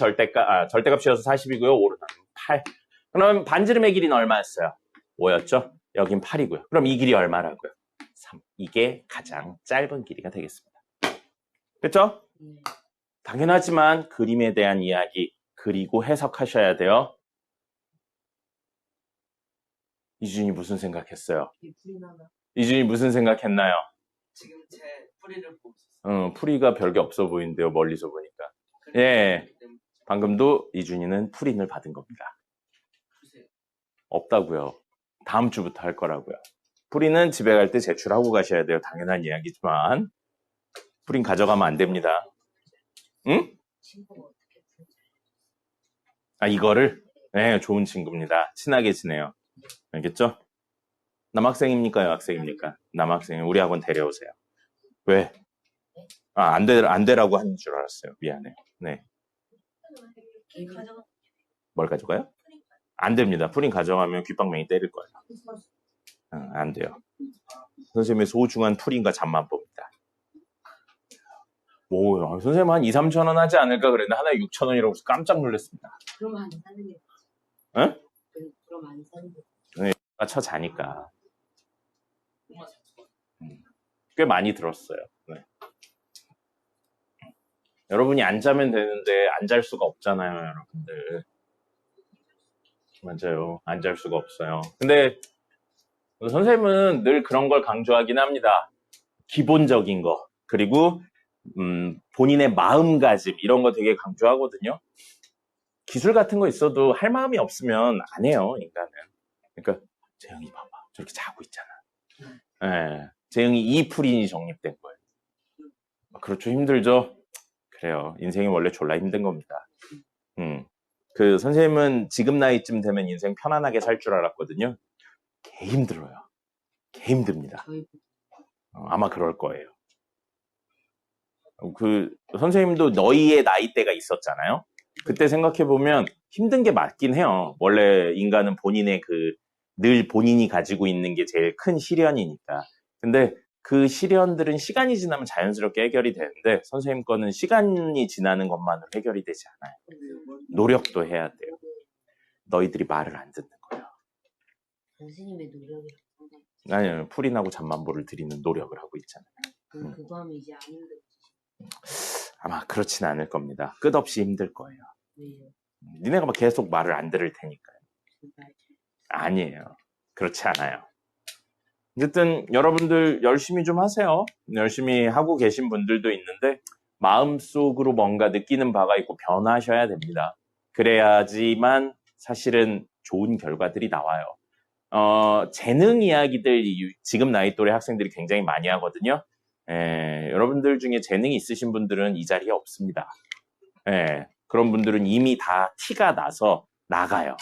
절대값 씌워서 40이고요. 5로 나누면 8. 그럼 반지름의 길이는 얼마였어요? 5였죠? 여긴 8이고요. 그럼 이 길이 얼마라고요? 3. 이게 가장 짧은 길이가 되겠습니다. 그렇죠? 당연하지만 그림에 대한 이야기 그리고 해석하셔야 돼요. 이준이 무슨 생각했어요? 이준이 무슨 생각했나요? 지금 제 뿌리를 보고 있었어요. 풀이가 별게 없어 보이는데요. 멀리서 보니까. 예. 방금도 이준이는 풀인을 받은 겁니다. 없다고요. 다음 주부터 할 거라고요. 풀이는 집에 갈 때 제출하고 가셔야 돼요. 당연한 이야기지만 풀인 가져가면 안 됩니다. 응? 아, 이거를? 네, 좋은 친구입니다. 친하게 지내요. 알겠죠? 남학생입니까? 여학생입니까? 남학생. 우리 학원 데려오세요. 왜? 아, 안 되라고 하는 줄 알았어요. 미안해요. 네. 뭘 가져가요? 안 됩니다. 풀인 가져가면 귓방맹이 때릴 거예요. 안 돼요. 선생님의 소중한 풀인과 잠만 봅니다. 오, 선생님 한 2, 3천 원 하지 않을까 그랬는데 하나에 6천 원이라고 해서 깜짝 놀랐습니다. 그럼 안 사는 게. 응? 그럼 안 사는 게. 네, 쳐 자니까. 꽤 많이 들었어요. 네. 여러분이 안 자면 되는데 안 잘 수가 없잖아요, 여러분들. 맞아요. 안 잘 수가 없어요. 근데 선생님은 늘 그런 걸 강조하긴 합니다. 기본적인 거. 그리고 본인의 마음가짐 이런 거 되게 강조하거든요. 기술 같은 거 있어도 할 마음이 없으면 안 해요, 인간은. 그러니까 재영이 봐봐. 저렇게 자고 있잖아. 예. 재영이 이 풀인이 정립된 거예요. 그렇죠. 힘들죠? 그래요. 인생이 원래 졸라 힘든 겁니다. 그 선생님은 지금 나이쯤 되면 인생 편안하게 살 줄 알았거든요. 개 힘들어요. 개 힘듭니다. 아마 그럴 거예요. 그 선생님도 너희의 나이대가 있었잖아요. 그때 생각해보면 힘든 게 맞긴 해요. 원래 인간은 본인의 늘 본인이 가지고 있는 게 제일 큰 시련이니까. 근데 그 시련들은 시간이 지나면 자연스럽게 해결이 되는데 선생님 거는 시간이 지나는 것만으로 해결이 되지 않아요. 노력도 해야 돼요. 너희들이 말을 안 듣는 거예요. 선생님의 노력이 아니요, 풀인하고 잠만보를 드리는 노력을 하고 있잖아요. 그거 하면 이제 안 힘들지. 아마 그렇진 않을 겁니다. 끝없이 힘들 거예요. 왜요? 니네가 막 계속 말을 안 들을 테니까요. 아니에요. 그렇지 않아요. 어쨌든 여러분들 열심히 좀 하세요. 열심히 하고 계신 분들도 있는데 마음속으로 뭔가 느끼는 바가 있고 변하셔야 됩니다. 그래야지만 사실은 좋은 결과들이 나와요. 재능 이야기들 지금 나이 또래 학생들이 굉장히 많이 하거든요. 여러분들 중에 재능이 있으신 분들은 이 자리에 없습니다. 그런 분들은 이미 다 티가 나서 나가요.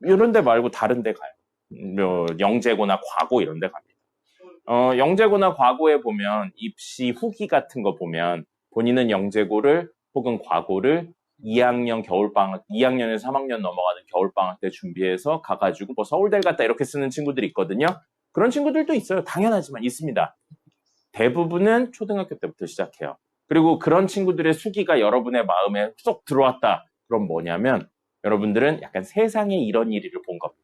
이런 데 말고 다른 데 가요. 영재고나 과고 이런 데 갑니다. 영재고나 과고에 보면 입시 후기 같은 거 보면 본인은 영재고를 혹은 과고를 2학년 겨울방학, 2학년에서 3학년 넘어가는 겨울방학 때 준비해서 가가지고 뭐 서울대를 갔다 이렇게 쓰는 친구들이 있거든요. 그런 친구들도 있어요. 당연하지만 있습니다. 대부분은 초등학교 때부터 시작해요. 그리고 그런 친구들의 수기가 여러분의 마음에 쏙 들어왔다. 그럼 뭐냐면 여러분들은 약간 세상에 이런 일을 본 겁니다.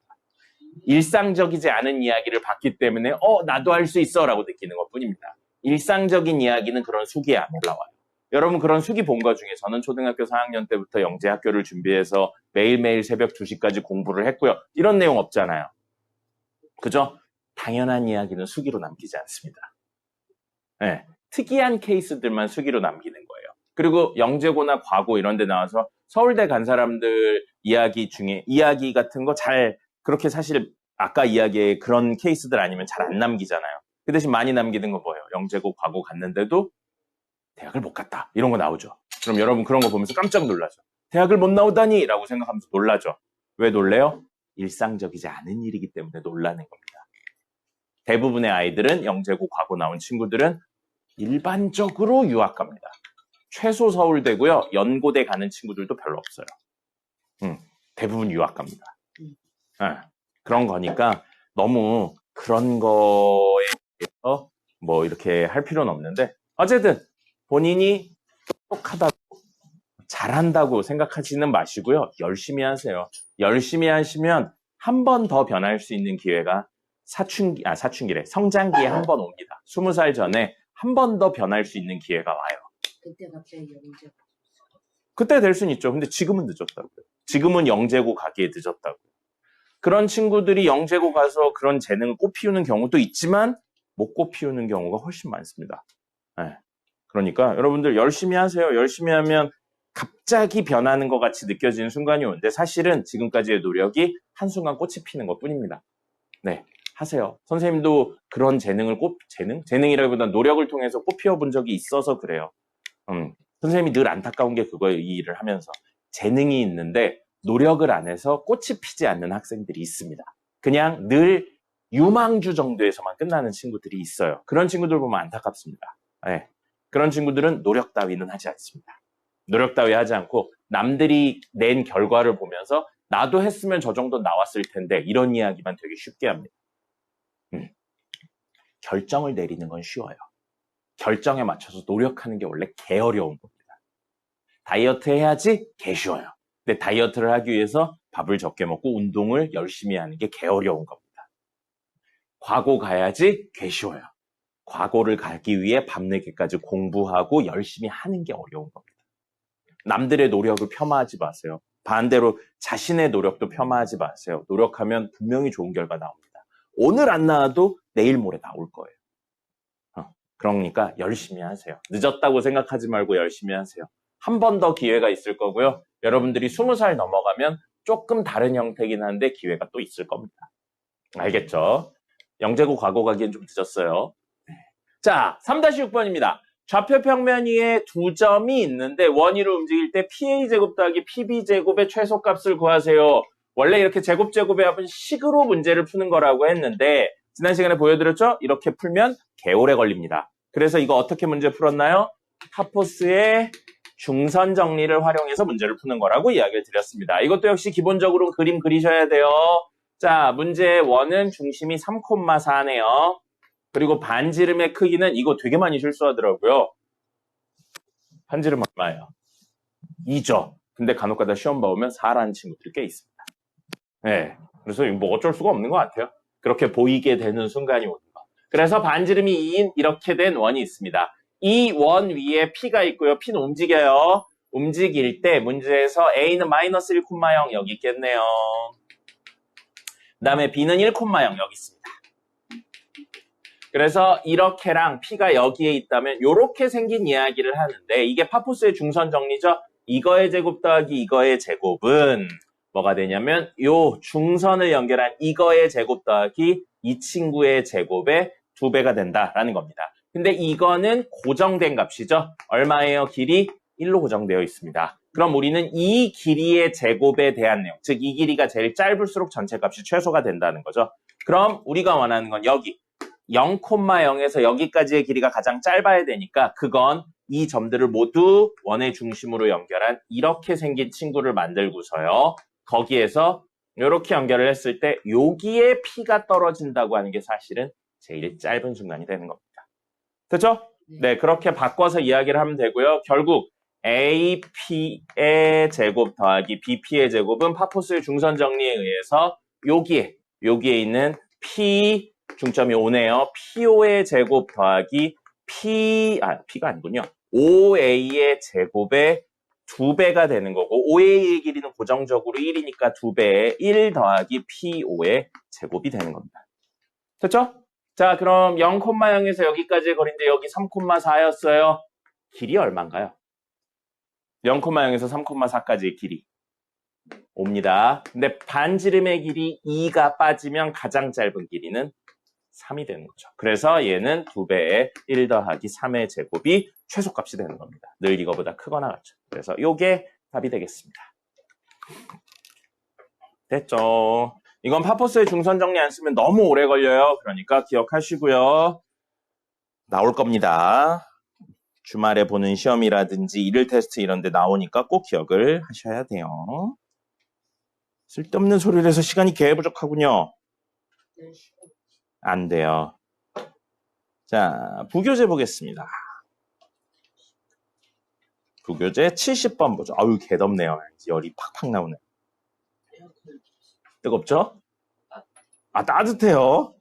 일상적이지 않은 이야기를 봤기 때문에 나도 할 수 있어 라고 느끼는 것뿐입니다. 일상적인 이야기는 그런 수기에 안 올라와요. 여러분 그런 수기 본 거 중에 저는 초등학교 4학년 때부터 영재학교를 준비해서 매일매일 새벽 2시까지 공부를 했고요. 이런 내용 없잖아요. 그죠? 당연한 이야기는 수기로 남기지 않습니다. 네, 특이한 케이스들만 수기로 남기는 거예요. 그리고 영재고나 과고 이런 데 나와서 서울대 간 사람들 이야기 중에 이야기 같은 거 잘 그렇게 사실 아까 이야기의 그런 케이스들 아니면 잘 안 남기잖아요. 그 대신 많이 남기는 건 뭐예요? 영재고 과고 갔는데도 대학을 못 갔다. 이런 거 나오죠. 그럼 여러분 그런 거 보면서 깜짝 놀라죠. 대학을 못 나오다니 라고 생각하면서 놀라죠. 왜 놀래요? 일상적이지 않은 일이기 때문에 놀라는 겁니다. 대부분의 아이들은 영재고 과고 나온 친구들은 일반적으로 유학 갑니다. 최소 서울대고요. 연고대 가는 친구들도 별로 없어요. 대부분 유학 갑니다. 그런 거니까 너무 그런 거에 대해서 뭐 이렇게 할 필요는 없는데 어쨌든 본인이 똑똑하다고 잘한다고 생각하지는 마시고요. 열심히 하세요. 열심히 하시면 한 번 더 변할 수 있는 기회가 사춘기래. 성장기에 한 번 옵니다. 20살 전에 한 번 더 변할 수 있는 기회가 와요. 그때 갑자기 영재. 그때 될 수는 있죠. 근데 지금은 늦었다고요. 지금은 영재고 가기에 늦었다고요. 그런 친구들이 영재고 가서 그런 재능을 꽃피우는 경우도 있지만 못 꽃피우는 경우가 훨씬 많습니다. 네. 그러니까 여러분들 열심히 하세요. 열심히 하면 갑자기 변하는 것 같이 느껴지는 순간이 오는데 사실은 지금까지의 노력이 한순간 꽃이 피는 것 뿐입니다. 네, 하세요. 선생님도 그런 재능이라기보다는 노력을 통해서 꽃피워 본 적이 있어서 그래요. 선생님이 늘 안타까운 게 그거예요. 이 일을 하면서. 재능이 있는데 노력을 안 해서 꽃이 피지 않는 학생들이 있습니다. 그냥 늘 유망주 정도에서만 끝나는 친구들이 있어요. 그런 친구들 보면 안타깝습니다. 네. 그런 친구들은 노력 따위는 하지 않습니다. 노력 따위 하지 않고 남들이 낸 결과를 보면서 나도 했으면 저 정도 나왔을 텐데 이런 이야기만 되게 쉽게 합니다. 결정을 내리는 건 쉬워요. 결정에 맞춰서 노력하는 게 원래 개 어려운 겁니다. 다이어트 해야지 개 쉬워요. 근데 다이어트를 하기 위해서 밥을 적게 먹고 운동을 열심히 하는 게 개 어려운 겁니다. 과고 가야지 개 쉬워요. 과고를 가기 위해 밤늦게까지 공부하고 열심히 하는 게 어려운 겁니다. 남들의 노력을 폄하하지 마세요. 반대로 자신의 노력도 폄하하지 마세요. 노력하면 분명히 좋은 결과 나옵니다. 오늘 안 나와도 내일 모레 나올 거예요. 그러니까 열심히 하세요. 늦었다고 생각하지 말고 열심히 하세요. 한 번 더 기회가 있을 거고요. 여러분들이 20살 넘어가면 조금 다른 형태긴 한데 기회가 또 있을 겁니다. 알겠죠? 영재고 과고 가기엔 좀 늦었어요. 자, 3-6번입니다. 좌표 평면 위에 두 점이 있는데 원위로 움직일 때 PA제곱 더하기 PB제곱의 최소값을 구하세요. 원래 이렇게 제곱제곱의 합은 식으로 문제를 푸는 거라고 했는데 지난 시간에 보여드렸죠? 이렇게 풀면 개오래 걸립니다. 그래서 이거 어떻게 문제 풀었나요? 파포스의 중선 정리를 활용해서 문제를 푸는 거라고 이야기를 드렸습니다. 이것도 역시 기본적으로 그림 그리셔야 돼요. 자, 문제 1은 중심이 3,4네요. 그리고 반지름의 크기는 이거 되게 많이 실수하더라고요. 반지름 얼마예요? 2죠. 근데 간혹가다 시험 봐오면 4라는 친구들이 꽤 있습니다. 네, 그래서 뭐 어쩔 수가 없는 것 같아요. 그렇게 보이게 되는 순간이 오는 거. 그래서 반지름이 2인 이렇게 된 원이 있습니다. 이 원 위에 P가 있고요. P는 움직여요. 움직일 때 문제에서 A는 마이너스 1,0 여기 있겠네요. 그 다음에 B는 1,0 여기 있습니다. 그래서 이렇게랑 P가 여기에 있다면 이렇게 생긴 이야기를 하는데 이게 파포스의 중선 정리죠. 이거의 제곱 더하기 이거의 제곱은 뭐가 되냐면 요 중선을 연결한 이거의 제곱 더하기 이 친구의 제곱의 2배가 된다라는 겁니다. 근데 이거는 고정된 값이죠. 얼마예요? 길이 1로 고정되어 있습니다. 그럼 우리는 이 길이의 제곱에 대한 내용, 즉 이 길이가 제일 짧을수록 전체 값이 최소가 된다는 거죠. 그럼 우리가 원하는 건 여기 0,0에서 여기까지의 길이가 가장 짧아야 되니까 그건 이 점들을 모두 원의 중심으로 연결한 이렇게 생긴 친구를 만들고서요. 거기에서 이렇게 연결을 했을 때 여기에 P가 떨어진다고 하는 게 사실은 제일 짧은 순간이 되는 겁니다. 됐죠? 네, 그렇게 바꿔서 이야기를 하면 되고요. 결국 AP의 제곱 더하기 BP의 제곱은 파포스의 중선 정리에 의해서 여기에 있는 P 중점이 5네요. PO의 제곱 더하기 P가 아니군요. OA의 제곱의 2배가 되는 거고 OA의 길이는 고정적으로 1이니까 2배에 1 더하기 PO의 제곱이 되는 겁니다. 됐죠? 자, 그럼 0,0에서 여기까지의 거리인데 여기 3,4였어요. 길이 얼마인가요? 0,0에서 3,4까지의 길이. 옵니다. 근데 반지름의 길이 2가 빠지면 가장 짧은 길이는 3이 되는 거죠. 그래서 얘는 2배의 1 더하기 3의 제곱이 최소값이 되는 겁니다. 늘 이거보다 크거나 같죠. 그래서 요게 답이 되겠습니다. 됐죠? 이건 파포스의 중선 정리 안 쓰면 너무 오래 걸려요. 그러니까 기억하시고요. 나올 겁니다. 주말에 보는 시험이라든지 일일 테스트 이런 데 나오니까 꼭 기억을 하셔야 돼요. 쓸데없는 소리를 해서 시간이 개부족하군요. 안 돼요. 자, 부교재 보겠습니다. 부교재 70번 보죠. 아유, 개덥네요. 열이 팍팍 나오네. 뜨겁죠? 아, 따뜻해요.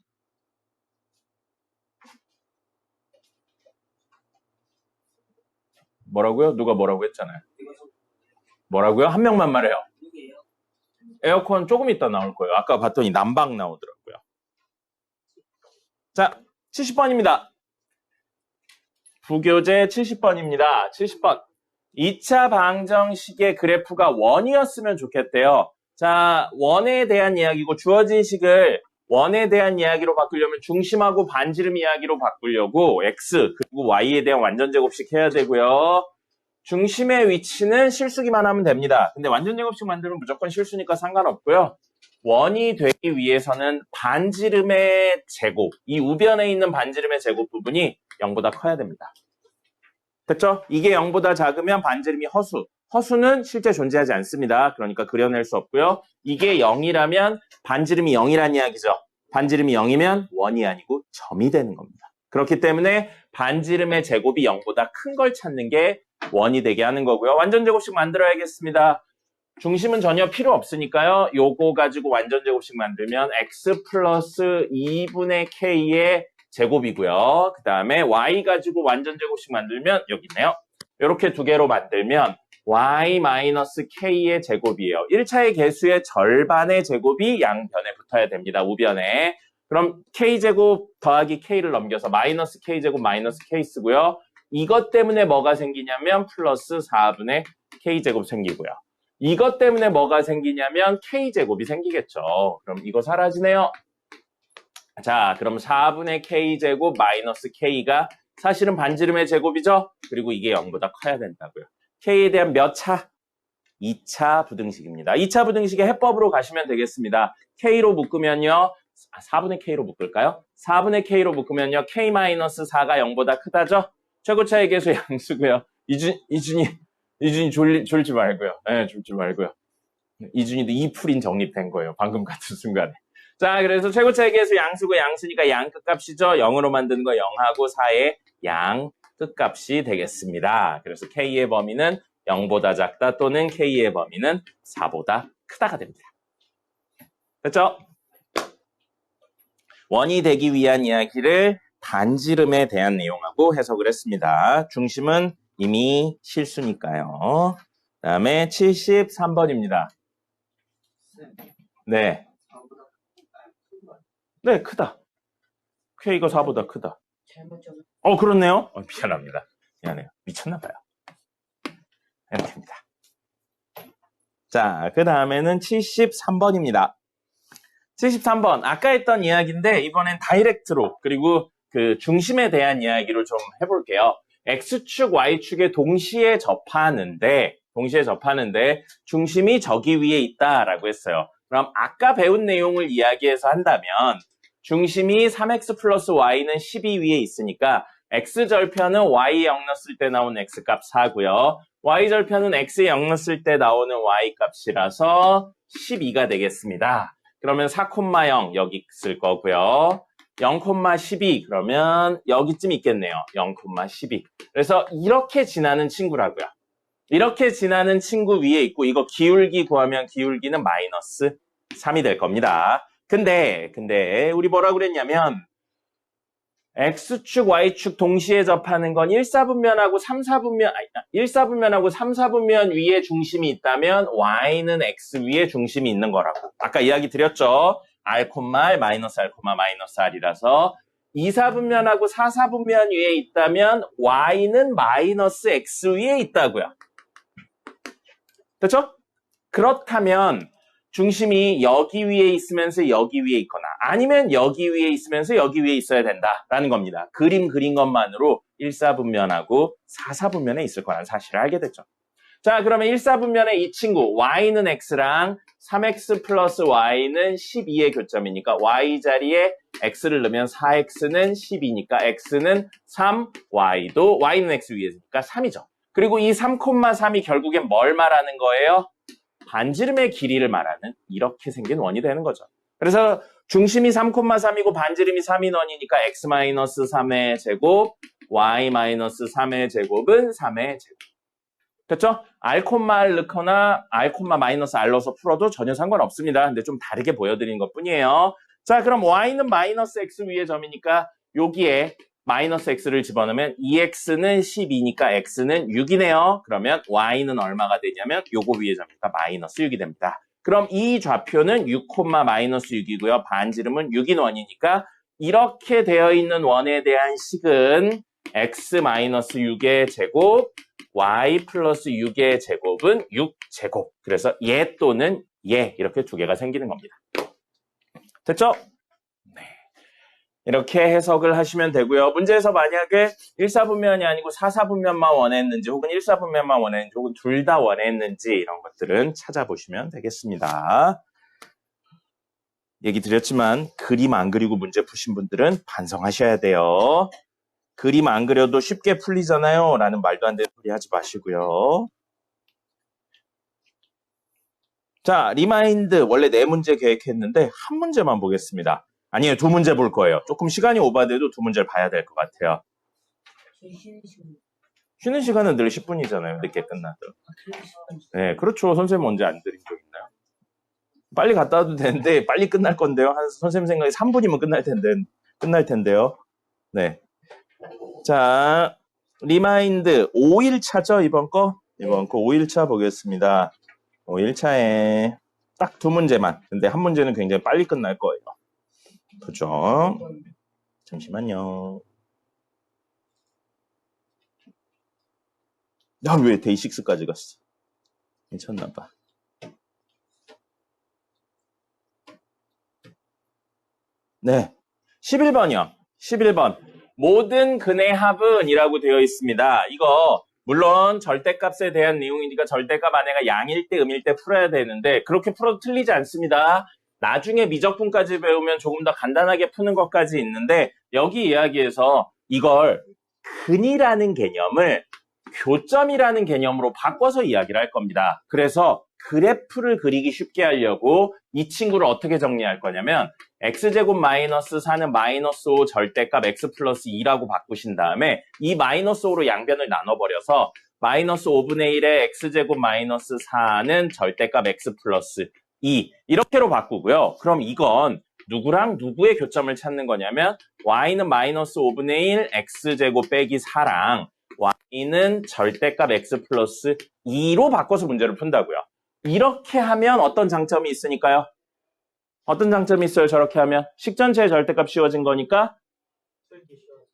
뭐라고요? 누가 뭐라고 했잖아요. 뭐라고요? 한 명만 말해요. 에어컨 조금 이따 나올 거예요. 아까 봤더니 난방 나오더라고요. 자, 70번입니다. 부교재 70번입니다. 70번. 2차 방정식의 그래프가 원이었으면 좋겠대요. 자, 원에 대한 이야기고 주어진 식을 원에 대한 이야기로 바꾸려면 중심하고 반지름 이야기로 바꾸려고 x 그리고 y에 대한 완전제곱식 해야 되고요. 중심의 위치는 실수기만 하면 됩니다. 근데 완전제곱식 만들면 무조건 실수니까 상관없고요. 원이 되기 위해서는 반지름의 제곱, 이 우변에 있는 반지름의 제곱 부분이 0보다 커야 됩니다. 됐죠? 이게 0보다 작으면 반지름이 허수. 허수는 실제 존재하지 않습니다. 그러니까 그려낼 수 없고요. 이게 0이라면 반지름이 0이란 이야기죠. 반지름이 0이면 원이 아니고 점이 되는 겁니다. 그렇기 때문에 반지름의 제곱이 0보다 큰 걸 찾는 게 원이 되게 하는 거고요. 완전제곱식 만들어야겠습니다. 중심은 전혀 필요 없으니까요. 요거 가지고 완전제곱식 만들면 x 플러스 2분의 k의 제곱이고요. 그 다음에 y 가지고 완전제곱식 만들면 여기 있네요. 이렇게 두 개로 만들면 y 마이너스 k의 제곱이에요. 1차의 개수의 절반의 제곱이 양변에 붙어야 됩니다. 우변에. 그럼 k제곱 더하기 k를 넘겨서 마이너스 k제곱 마이너스 k 쓰고요. 이것 때문에 뭐가 생기냐면 플러스 4분의 k제곱 생기고요. 이것 때문에 뭐가 생기냐면 k제곱이 생기겠죠. 그럼 이거 사라지네요. 자, 그럼 4분의 k제곱 마이너스 k가 사실은 반지름의 제곱이죠. 그리고 이게 0보다 커야 된다고요. k에 대한 몇 차? 2차 부등식입니다. 2차 부등식의 해법으로 가시면 되겠습니다. k로 묶으면요. 4분의 k로 묶을까요? 4분의 k로 묶으면요. k-4가 0보다 크다죠? 최고차의 계수 양수고요. 이준이 졸지 말고요. 네, 졸지 말고요. 이준이도 2풀인 정립된 거예요. 방금 같은 순간에. 자, 그래서 최고차의 계수 양수고 양수니까 양 끝값이죠. 0으로 만드는 거 0하고 4의 양 끝값이 되겠습니다. 그래서 k의 범위는 0보다 작다 또는 k의 범위는 4보다 크다가 됩니다. 됐죠? 원이 되기 위한 이야기를 반지름에 대한 내용하고 해석을 했습니다. 중심은 이미 실수니까요. 그 다음에 73번입니다. 네. 네, 크다. K가 4보다 크다. 그렇네요. 미안합니다. 미안해요. 미쳤나봐요. 이렇게입니다. 자, 그 다음에는 73번입니다. 73번. 아까 했던 이야기인데, 이번엔 다이렉트로, 그리고 그 중심에 대한 이야기를 좀 해볼게요. X축, Y축에 동시에 접하는데, 중심이 저기 위에 있다라고 했어요. 그럼 아까 배운 내용을 이야기해서 한다면, 중심이 3x 플러스 y는 12 위에 있으니까 x절편은 y 0 넣었을 때 나오는 x값 4고요. y절편은 x에 0 넣었을 때 나오는 y값이라서 12가 되겠습니다. 그러면 4,0 여기 쓸 거고요. 0,12 그러면 여기쯤 있겠네요. 0,12. 그래서 이렇게 지나는 친구라고요. 이렇게 지나는 친구 위에 있고 이거 기울기 구하면 기울기는 마이너스 3이 될 겁니다. 근데 우리 뭐라고 그랬냐면 X축, Y축 동시에 접하는 건 1사분면하고 3사분면, 1사분면하고 3사분면 위에 중심이 있다면 Y는 X 위에 중심이 있는 거라고. 아까 이야기 드렸죠? R, R, 마이너스 R, 마이너스 R이라서 2사분면하고 4사분면 위에 있다면 Y는 마이너스 X 위에 있다고요. 됐죠? 그렇다면 중심이 여기 위에 있으면서 여기 위에 있거나 아니면 여기 위에 있으면서 여기 위에 있어야 된다라는 겁니다. 그림 그린 것만으로 1사분면하고 4사분면에 있을 거라는 사실을 알게 됐죠. 자, 그러면 1사분면의 이 친구 y는 x랑 3x 플러스 y는 12의 교점이니까 y 자리에 x를 넣으면 4x는 12니까 x는 3, y는 x 위에니까 3이죠. 그리고 이 3,3이 결국엔 뭘 말하는 거예요? 반지름의 길이를 말하는 이렇게 생긴 원이 되는 거죠. 그래서 중심이 3,3이고 반지름이 3인 원이니까 x-3의 제곱, y-3의 제곱은 3의 제곱. 됐죠? R, R 넣거나 R, 마이너스 R 넣어서 풀어도 전혀 상관없습니다. 근데 좀 다르게 보여드린 것뿐이에요. 자, 그럼 y는 마이너스 x 위의 점이니까 여기에 마이너스 x를 집어넣으면 2x는 12니까 x는 6이네요. 그러면 y는 얼마가 되냐면 요거 위의 점이니까 마이너스 6이 됩니다. 그럼 이 좌표는 6, 마이너스 6이고요. 반지름은 6인 원이니까 이렇게 되어 있는 원에 대한 식은 x-6의 제곱, y 플러스 6의 제곱은 6제곱. 그래서 얘 또는 얘 이렇게 두 개가 생기는 겁니다. 됐죠? 네. 이렇게 해석을 하시면 되고요. 문제에서 만약에 1사분면이 아니고 4사분면만 원했는지 혹은 1사분면만 원했는지 혹은 둘 다 원했는지 이런 것들은 찾아보시면 되겠습니다. 얘기 드렸지만 그림 안 그리고 문제 푸신 분들은 반성하셔야 돼요. 그림 안 그려도 쉽게 풀리잖아요 라는 말도 안 되는 소리 하지 마시고요. 자, 리마인드 원래 4문제 계획했는데 한 문제만 보겠습니다. 아니에요, 2문제 볼 거예요. 조금 시간이 오바돼도 2문제를 봐야 될 것 같아요. 쉬는 시간은 늘 10분이잖아요. 늦게 끝나도. 네, 그렇죠. 선생님 언제 안 드린 적 있나요? 빨리 갔다 와도 되는데 빨리 끝날 건데요. 선생님 생각에 3분이면 끝날 텐데요. 네. 자, 리마인드 5일차죠, 이번 거? 이번 거 5일차 보겠습니다. 5일차에 딱 2문제만. 근데 한 문제는 굉장히 빨리 끝날 거예요. 그죠? 잠시만요. 야, 왜 데이 6까지 갔어? 괜찮나봐. 네. 11번이요. 11번. 모든 근의 합은 이라고 되어 있습니다. 이거 물론 절대값에 대한 내용이니까 절대값 안에가 양일 때 음일 때 풀어야 되는데 그렇게 풀어도 틀리지 않습니다. 나중에 미적분까지 배우면 조금 더 간단하게 푸는 것까지 있는데 여기 이야기에서 이걸 근이라는 개념을 교점이라는 개념으로 바꿔서 이야기를 할 겁니다. 그래서 그래프를 그리기 쉽게 하려고 이 친구를 어떻게 정리할 거냐면 x제곱 마이너스 4는 마이너스 5 절대값 x 플러스 2라고 바꾸신 다음에 이 마이너스 5로 양변을 나눠버려서 마이너스 5분의 1의 x제곱 마이너스 4는 절대값 x 플러스 2 이렇게로 바꾸고요. 그럼 이건 누구랑 누구의 교점을 찾는 거냐면 y는 마이너스 5분의 1 x제곱 빼기 4랑 y는 절대값 x 플러스 2로 바꿔서 문제를 푼다고요. 이렇게 하면 어떤 장점이 있으니까요? 어떤 장점이 있어요? 저렇게 하면 식전체의 절대값 씌워진 거니까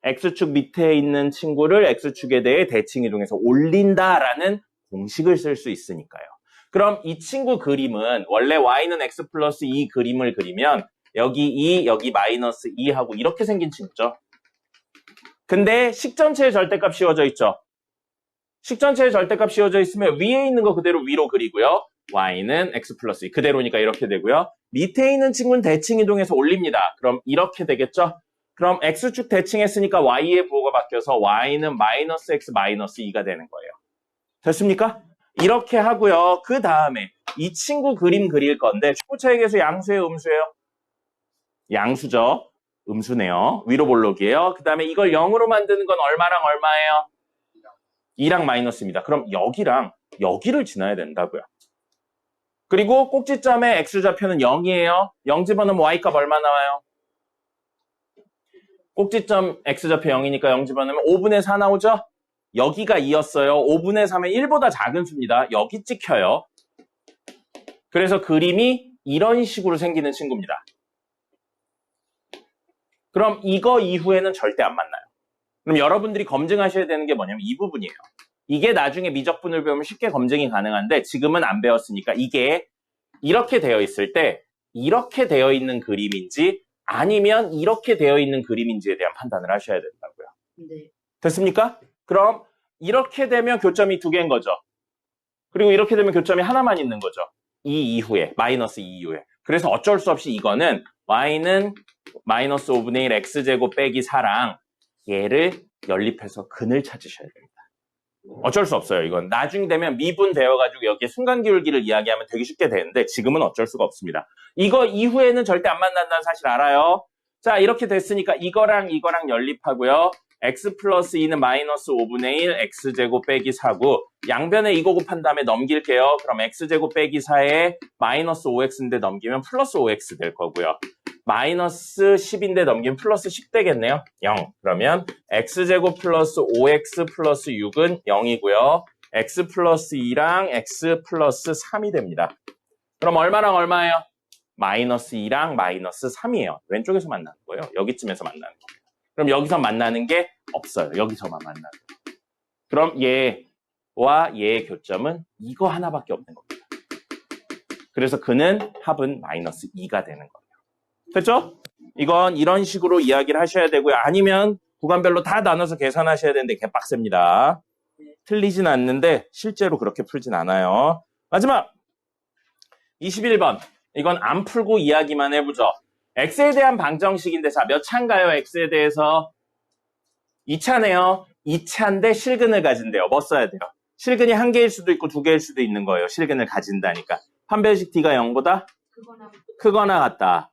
x축 밑에 있는 친구를 x축에 대해 대칭 이동해서 올린다라는 공식을 쓸 수 있으니까요. 그럼 이 친구 그림은 원래 y는 x 플러스 2 그림을 그리면 여기 2, 여기 마이너스 2하고 이렇게 생긴 친구죠. 근데 식전체의 절대값 씌워져 있죠. 식전체의 절대값 씌워져 있으면 위에 있는 거 그대로 위로 그리고요. y는 x 플러스 2 그대로니까 이렇게 되고요. 밑에 있는 친구는 대칭 이동해서 올립니다. 그럼 이렇게 되겠죠? 그럼 x축 대칭했으니까 y의 부호가 바뀌어서 y는 마이너스 x 마이너스 2가 되는 거예요. 됐습니까? 이렇게 하고요. 그 다음에 이 친구 그림 그릴 건데 초차의 계수 양수예요, 음수예요? 양수죠. 음수네요. 위로 볼록이에요. 그 다음에 이걸 0으로 만드는 건 얼마랑 얼마예요? 2랑 마이너스입니다. 그럼 여기랑 여기를 지나야 된다고요. 그리고 꼭지점의 x좌표는 0이에요. 0 집어넣으면 y값 얼마 나와요? 꼭지점 x좌표 0이니까 0 집어넣으면 5분의 4 나오죠? 여기가 2였어요. 5분의 3은 1보다 작은 수입니다. 여기 찍혀요. 그래서 그림이 이런 식으로 생기는 친구입니다. 그럼 이거 이후에는 절대 안 만나요. 그럼 여러분들이 검증하셔야 되는 게 뭐냐면 이 부분이에요. 이게 나중에 미적분을 배우면 쉽게 검증이 가능한데 지금은 안 배웠으니까 이게 이렇게 되어 있을 때 이렇게 되어 있는 그림인지 아니면 이렇게 되어 있는 그림인지에 대한 판단을 하셔야 된다고요. 네. 됐습니까? 그럼 이렇게 되면 교점이 2개인 거죠. 그리고 이렇게 되면 교점이 하나만 있는 거죠. 이 이후에, 마이너스 2 이후에. 그래서 어쩔 수 없이 이거는 y는 마이너스 5분의 1 x제곱 빼기 4랑 얘를 연립해서 근을 찾으셔야 됩니다. 어쩔 수 없어요. 이건 나중에 되면 미분되어가지고 여기에 순간기울기를 이야기하면 되게 쉽게 되는데 지금은 어쩔 수가 없습니다. 이거 이후에는 절대 안 만난다는 사실 알아요. 자, 이렇게 됐으니까 이거랑 연립하고요. x 플러스 2는 마이너스 5분의 1 x제곱 빼기 4고 양변에 이거 곱한 다음에 넘길게요. 그럼 x제곱 빼기 4에 마이너스 5x인데 넘기면 플러스 5x 될 거고요. 마이너스 10인데 넘기면 플러스 10 되겠네요. 0. 그러면 x제곱 플러스 5x 플러스 6은 0이고요. x 플러스 2랑 x 플러스 3이 됩니다. 그럼 얼마랑 얼마예요? 마이너스 2랑 마이너스 3이에요. 왼쪽에서 만나는 거예요. 여기쯤에서 만나는 거예요. 그럼 여기서 만나는 게 없어요. 여기서만 만나는 거예요. 그럼 얘와 얘의 교점은 이거 하나밖에 없는 겁니다. 그래서 그는 합은 마이너스 2가 되는 거예요. 됐죠? 이건 이런 식으로 이야기를 하셔야 되고요. 아니면 구간별로 다 나눠서 계산하셔야 되는데 개빡셉니다. 틀리진 않는데 실제로 그렇게 풀진 않아요. 마지막 21번. 이건 안 풀고 이야기만 해보죠. x에 대한 방정식인데 자, 몇 차인가요? x에 대해서 2차네요. 2차인데 실근을 가진대요. 뭐 써야 돼요? 실근이 1개일 수도 있고 2개일 수도 있는 거예요. 실근을 가진다니까. 판별식 t가 0보다 크거나 같다.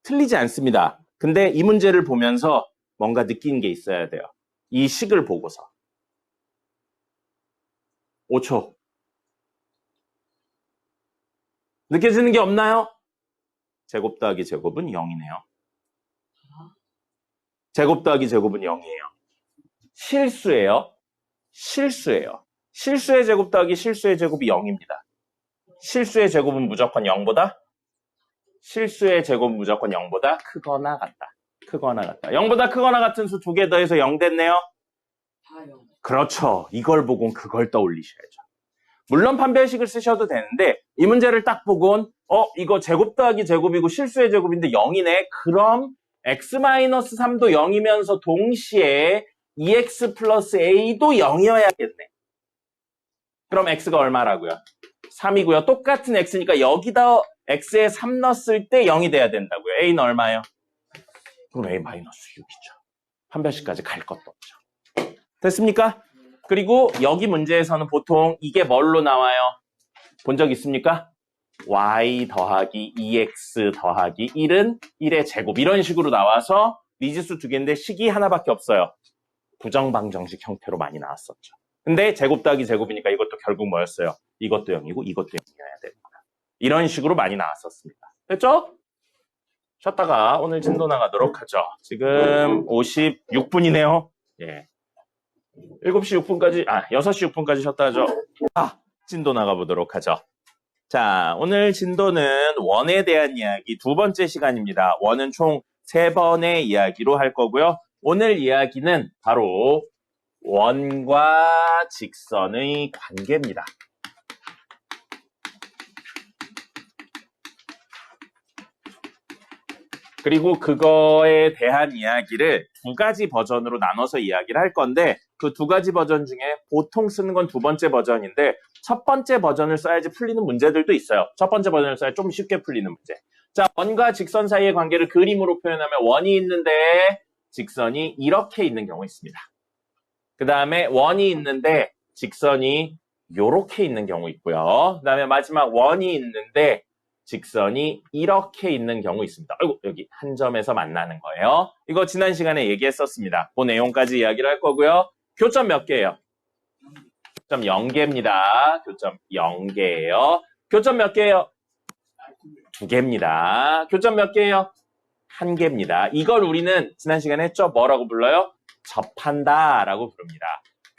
틀리지 않습니다. 근데 이 문제를 보면서 뭔가 느낀 게 있어야 돼요. 이 식을 보고서. 5초. 느껴지는 게 없나요? 제곱 더하기 제곱은 0이네요. 제곱 더하기 제곱은 0이에요. 실수예요. 실수예요. 실수의 제곱 더하기 실수의 제곱이 0입니다. 실수의 제곱은 무조건 0보다 실수의 제곱은 무조건 0보다 크거나 같다. 크거나 같다. 0보다 크거나 같은 수 2개 더해서 0 됐네요. 다 0. 그렇죠. 이걸 보곤 그걸 떠올리셔야죠. 물론 판별식을 쓰셔도 되는데 이 문제를 딱 보곤 이거 제곱 더하기 제곱이고 실수의 제곱인데 0이네. 그럼 x-3도 0이면서 동시에 2x 플러스 a도 0이어야겠네. 그럼 x가 얼마라고요? 3이고요. 똑같은 x니까 여기다 x에 3 넣었을 때 0이 돼야 된다고요. a는 얼마예요? 그럼 a-6이죠. 판별식까지 갈 것도 없죠. 됐습니까? 그리고 여기 문제에서는 보통 이게 뭘로 나와요? 본 적 있습니까? y 더하기 2x 더하기 1은 1의 제곱 이런 식으로 나와서 미지수 2개인데 식이 하나밖에 없어요. 부정방정식 형태로 많이 나왔었죠. 근데 제곱 더하기 제곱이니까 이것도 결국 뭐였어요? 이것도 0이고 이것도 0이어야 됩니다. 이런 식으로 많이 나왔었습니다. 됐죠? 쉬었다가 오늘 진도 나가도록 하죠. 지금 56분이네요. 예. 7시 6분까지, 6시 6분까지 쉬었다 하죠. 진도 나가보도록 하죠. 자, 오늘 진도는 원에 대한 이야기 2번째 시간입니다. 원은 총 3번의 이야기로 할 거고요. 오늘 이야기는 바로 원과 직선의 관계입니다. 그리고 그거에 대한 이야기를 2가지 버전으로 나눠서 이야기를 할 건데 그 2가지 버전 중에 보통 쓰는 건 2번째 버전인데 첫 번째 버전을 써야지 풀리는 문제들도 있어요. 첫 번째 버전을 써야 좀 쉽게 풀리는 문제. 자, 원과 직선 사이의 관계를 그림으로 표현하면 원이 있는데 직선이 이렇게 있는 경우 있습니다. 그 다음에 원이 있는데 직선이 이렇게 있는 경우 있고요. 그 다음에 마지막 원이 있는데 직선이 이렇게 있는 경우 있습니다. 아이고, 여기 한 점에서 만나는 거예요. 이거 지난 시간에 얘기했었습니다. 그 내용까지 이야기를 할 거고요. 교점 몇 개예요? 교점 0개입니다. 교점 0개예요. 교점 몇 개예요? 2개입니다. 교점 몇 개예요? 한계입니다. 이걸 우리는 지난 시간에 했죠? 뭐라고 불러요? 접한다라고 부릅니다.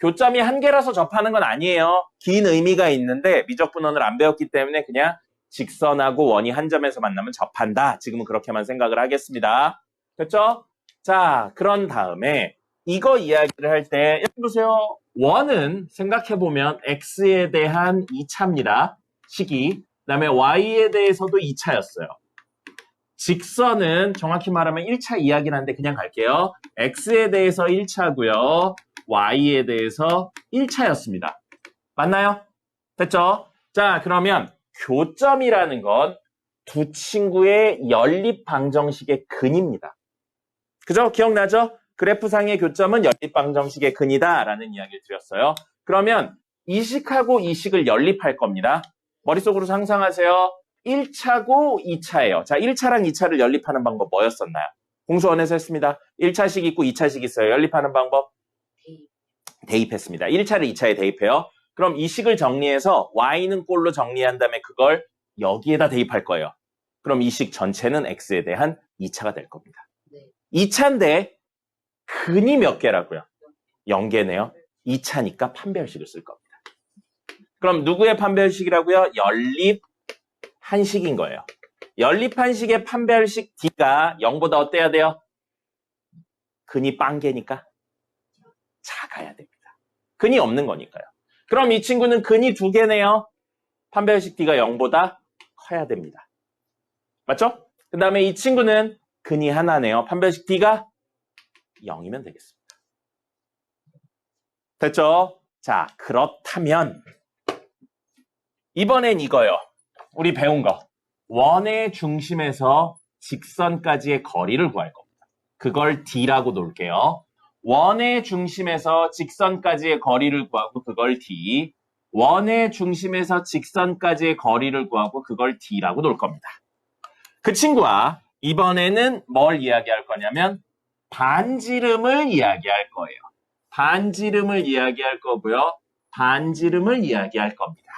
교점이 한계라서 접하는 건 아니에요. 긴 의미가 있는데 미적분원을 안 배웠기 때문에 그냥 직선하고 원이 한 점에서 만나면 접한다. 지금은 그렇게만 생각을 하겠습니다. 됐죠? 자, 그런 다음에 이거 이야기를 할 때 여기 보세요. 원은 생각해보면 x에 대한 2차입니다. 식이. 그다음에 y에 대해서도 2차였어요. 직선은 정확히 말하면 1차 이야기는 한데 그냥 갈게요. x에 대해서 1차고요. y에 대해서 1차였습니다. 맞나요? 됐죠? 자, 그러면 교점이라는 건 두 친구의 연립 방정식의 근입니다. 그죠? 기억나죠? 그래프상의 교점은 연립 방정식의 근이다 라는 이야기를 드렸어요. 그러면 이 식하고 이 식을 연립할 겁니다. 머릿속으로 상상하세요. 1차고 2차예요. 자, 1차랑 2차를 연립하는 방법 뭐였었나요? 공수원에서 했습니다. 1차식 있고 2차식 있어요. 연립하는 방법? 대입했습니다. 1차를 2차에 대입해요. 그럼 이 식을 정리해서 y는 꼴로 정리한 다음에 그걸 여기에다 대입할 거예요. 그럼 이 식 전체는 x에 대한 2차가 될 겁니다. 네. 2차인데 근이 몇 개라고요? 0개네요. 2차니까 판별식을 쓸 겁니다. 그럼 누구의 판별식이라고요? 연립 한식인 거예요. 연립 한식의 판별식 D가 0보다 어때야 돼요? 근이 빵개니까 작아야 됩니다. 근이 없는 거니까요. 그럼 이 친구는 근이 2개네요. 판별식 D가 0보다 커야 됩니다. 맞죠? 그 다음에 이 친구는 근이 하나네요. 판별식 D가 0이면 되겠습니다. 됐죠? 자, 그렇다면 이번엔 이거요. 우리 배운 거. 원의 중심에서 직선까지의 거리를 구할 겁니다. 그걸 D라고 놓을게요. 원의 중심에서 직선까지의 거리를 구하고 그걸 D. 원의 중심에서 직선까지의 거리를 구하고 그걸 D라고 놓을 겁니다. 그 친구와 이번에는 뭘 이야기할 거냐면 반지름을 이야기할 거예요. 반지름을 이야기할 거고요. 반지름을 이야기할 겁니다.